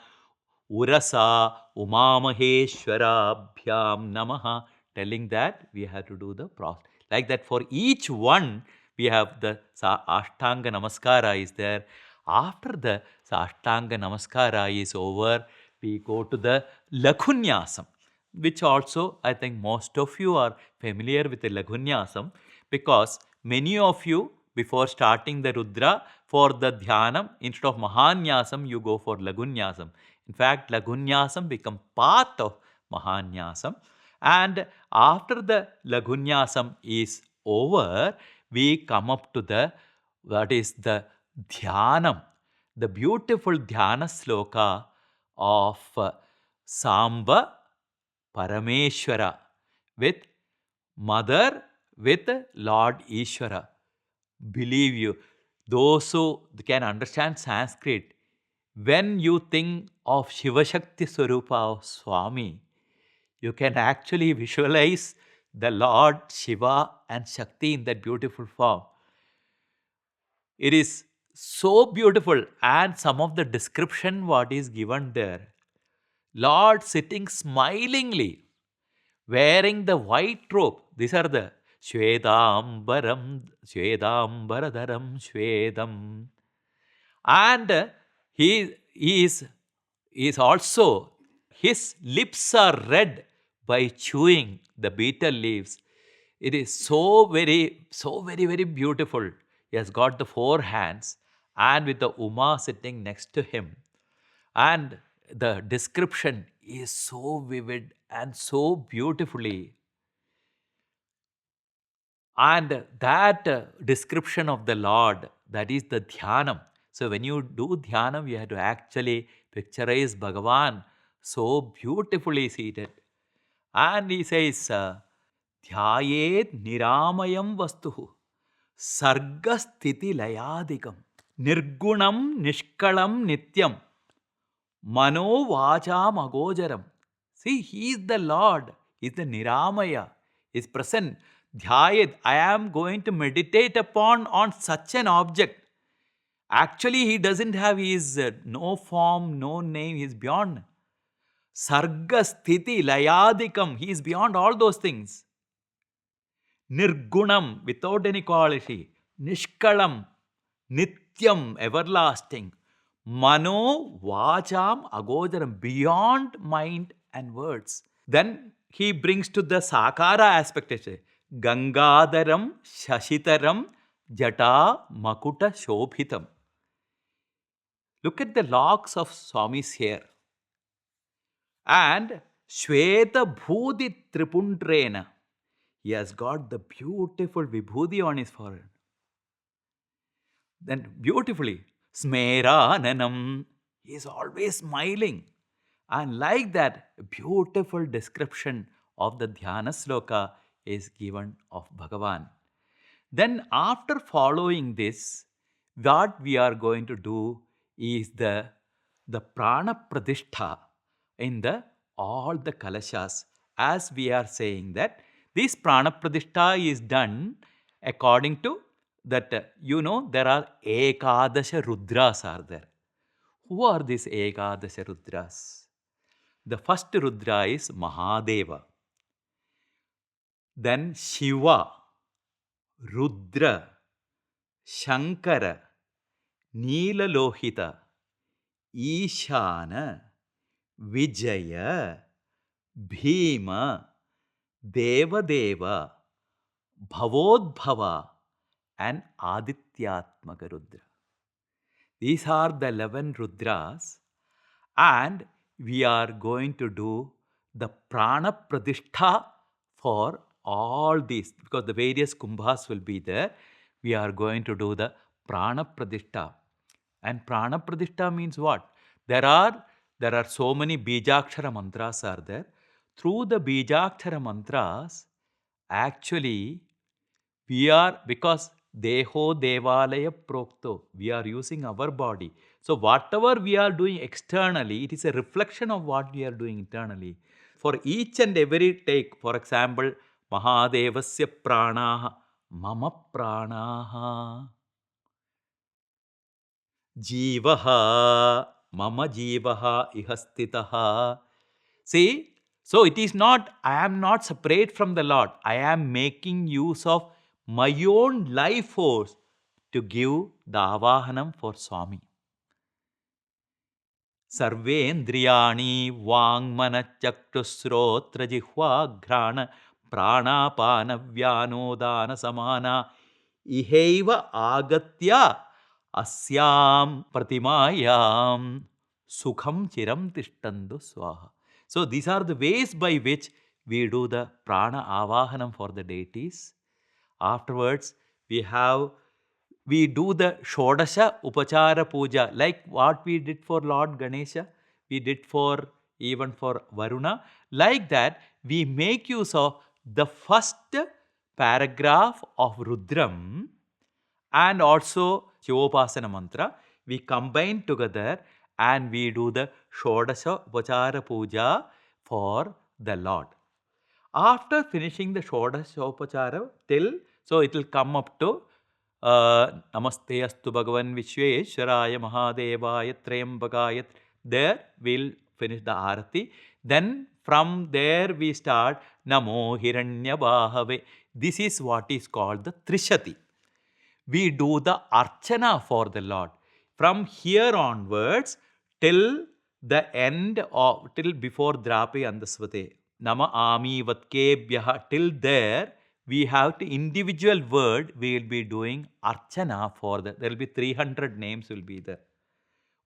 Urasa Umamaheshwarabhyam Namaha, telling that we have to do the process. Like that, for each one, we have the Ashtanga Namaskara is there. After the Ashtanga Namaskara is over, we go to the Lakhunyasam, which also I think most of you are familiar with the Lakhunyasam, because many of you, before starting the Rudra, for the Dhyanam, instead of Mahanyasam, you go for Lagunyasam. In fact, Lagunyasam become part of Mahanyasam. And after the Lagunyasam is over, we come up to the, what is the Dhyanam, the beautiful Dhyana sloka of Samba Parameshwara with Mother, with Lord Ishvara. Believe you, those who can understand Sanskrit, when you think of Shiva Shakti Swarupa of Swami, you can actually visualize the Lord Shiva and Shakti in that beautiful form. It is so beautiful, and some of the description what is given there. Lord sitting smilingly, wearing the white robe. These are the Shvedambaram, Shvedambaradaram, Shvedam. And he is also, his lips are red by chewing the betel leaves. It is so very beautiful. He has got the 4 hands, and with the Uma sitting next to him. And the description is so vivid and so beautifully. And that description of the Lord, that is the Dhyanam. So when you do Dhyanam, you have to actually picturize Bhagavan so beautifully seated. And he says, Dhyayet Niramayam Vastuhu Sargasthiti Layadikam Nirgunam Nishkalam Nityam Mano Vacham Agojaram. See, he is the Lord, he is the Niramaya, he is present. Dhyayet, I am going to meditate upon on such an object. Actually, he doesn't have his no form, no name, he is beyond. Sarga Sthiti Layadikam, he is beyond all those things. Nirgunam, without any quality. Nishkalam, Nityam, everlasting. Mano Vacham Agojaram, beyond mind and words. Then he brings to the Sakara aspect. Gangadaram Shashitaram Jata Makuta Shobhitam. Look at the locks of Swami's hair. And Shweta Bhudi Tripundrena. He has got the beautiful Vibhudi on his forehead. Then beautifully, Smerananam, he is always smiling. And like that, a beautiful description of the Dhyana sloka is given of Bhagavan. Then, after following this, what we are going to do is the prana pradishtha in the all the kalashas. As we are saying that this prana pradishtha is done according to that there are ekadasha rudras are there. Who are these ekadasha rudras? The first rudra is Mahadeva, then Shiva, Rudra, Shankara, Neelalohita, Ishana, Vijaya, Bhima, Devadeva, Bhavodbhava, and Adityatmaka Rudra. These are the 11 Rudras, and we are going to do the Prana Pradishtha for all these because the various kumbhas will be there. We are going to do the Prana Pradishtha. And Prana Pradishtha means what? There are so many Bijakshara mantras are there. Through the Bijakshara mantras, actually we are, because Deho Devalaya Prokto, we are using our body. So whatever we are doing externally, it is a reflection of what we are doing internally. For each and every take, for example, Mahadevasya Pranaha, Mama Pranaha, Jivaha, Mama Jivaha Ihastitaha. See, so it is not, I am not separate from the Lord. I am making use of my own life force to give the avahanam for Swami. Sarvendriyani vangmanachaktusrotra jihvagrana pranapana vyanodana samana ihaiva agatya asyam pratimayam sukham chiram tishtandu swaha. So these are the ways by which we do the prana avahanam for the deities. Afterwards, we do the Shodasha Upachara Puja, like what we did for Lord Ganesha, we did for even for Varuna. Like that, we make use of the first paragraph of Rudram and also Shivopasana mantra. We combine together and we do the Shodasha Upachara Puja for the Lord. After finishing the Shodashopachara till, so it will come up to Namaste Astu Bhagavan Vishweshwaraya Mahadevaya Trayambakaya. There we'll finish the Arati. Then from there we start Namo Hiranyabhave. This is what is called the Trishati. We do the Archana for the Lord. From here onwards till the end of, till before Drape Andasvate. Nama Ami Vatkebhyaha. Till there, we have to individual word, we will be doing Archana for that. There will be 300 names will be there.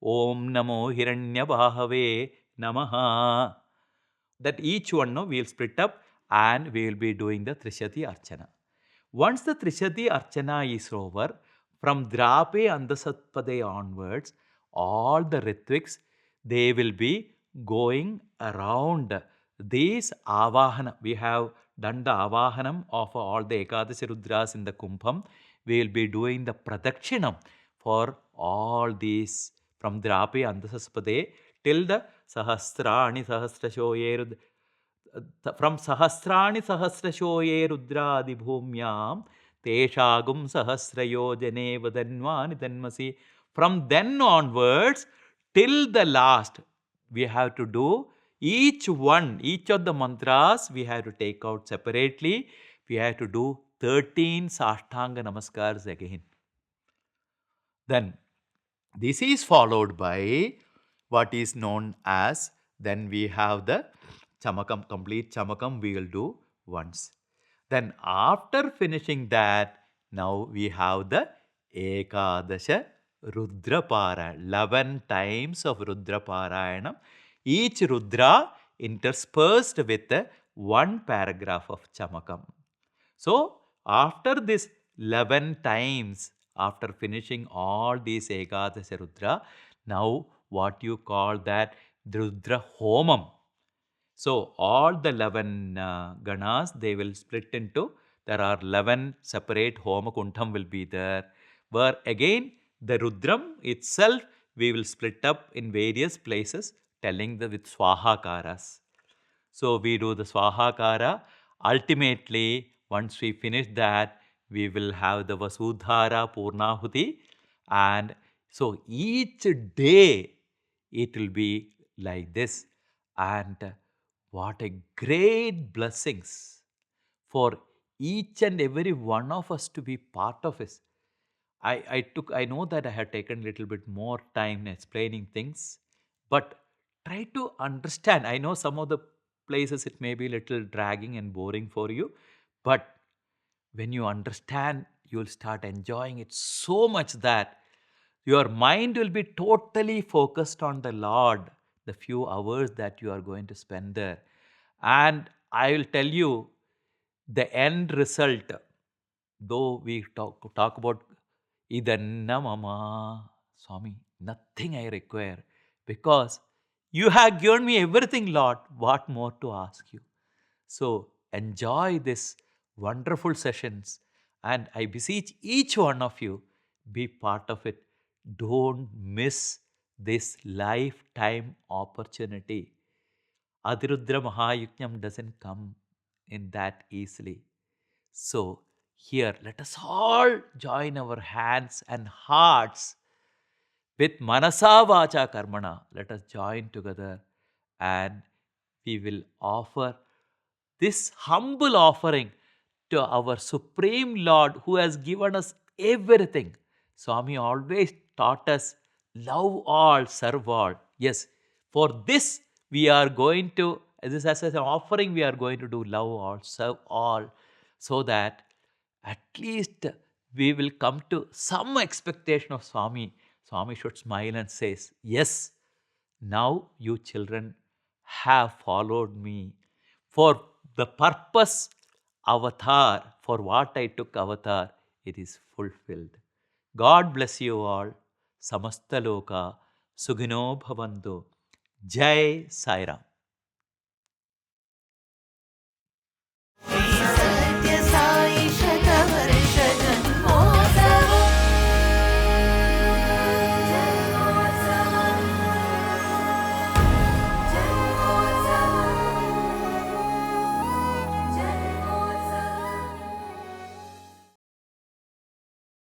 Om Namo Hiranyabhave Namaha. That each one, no, we will split up and we will be doing the Trishati Archana. Once the Trishati Archana is over, from Drape Andasatpade onwards, all the Ritviks, they will be going around these Avahana. We have done the Avahanam of all the Ekadasi Rudras in the Kumbham. We will be doing the Pradakshinam for all these from Drape Andasatpade till the Sahasrani Sahasrashoye from Sahasrani Sahasrashoye Rudradi Bhumyam Teshagum Sahasrayojane Vadanvani Tanmasi. From then onwards till the last, we have to do each one, each of the mantras we have to take out separately. We have to do 13 Sashtanga Namaskars again. Then this is followed by what is known as, then we have the Chamakam, complete Chamakam we will do once. Then after finishing that, now we have the Ekadasha Rudra Parayana, 11 times of Rudra Parayana. Each Rudra interspersed with one paragraph of Chamakam. So after this 11 times after finishing all these Ekadasha Rudra, now what you call that Rudra Homam. So all the 11 ganas, they will split into, there are 11 separate Homa Kuntham will be there, where again the Rudram itself, we will split up in various places, telling the with Swahakaras. So we do the Swahakara. Ultimately, once we finish that, we will have the Vasudhara Purnahuti. And so each day it will be like this. And what a great blessings for each and every one of us to be part of it. I know that I have taken a little bit more time in explaining things, but try to understand. I know some of the places it may be a little dragging and boring for you, but when you understand, you'll start enjoying it so much that your mind will be totally focused on the Lord, the few hours that you are going to spend there. And I will tell you the end result, though we talk about idanna mama, Swami, nothing I require, because you have given me everything, Lord. What more to ask you? So enjoy this wonderful sessions, and I beseech each one of you, be part of it. Don't miss this lifetime opportunity. Ati Rudra Maha Yajnam doesn't come in that easily. So here, let us all join our hands and hearts with Manasa Vacha Karmana. Let us join together and we will offer this humble offering to our Supreme Lord who has given us everything. Swami always taught us love all, serve all. Yes, for this we are going to, this as an offering, we are going to do love all, serve all, so that at least we will come to some expectation of Swami. Swami should smile and says, yes, now you children have followed me for the purpose avatar, for what I took avatar, it is fulfilled. God bless you all. Samasta Loka Sugino Bhavantu. Jai Sai Ram.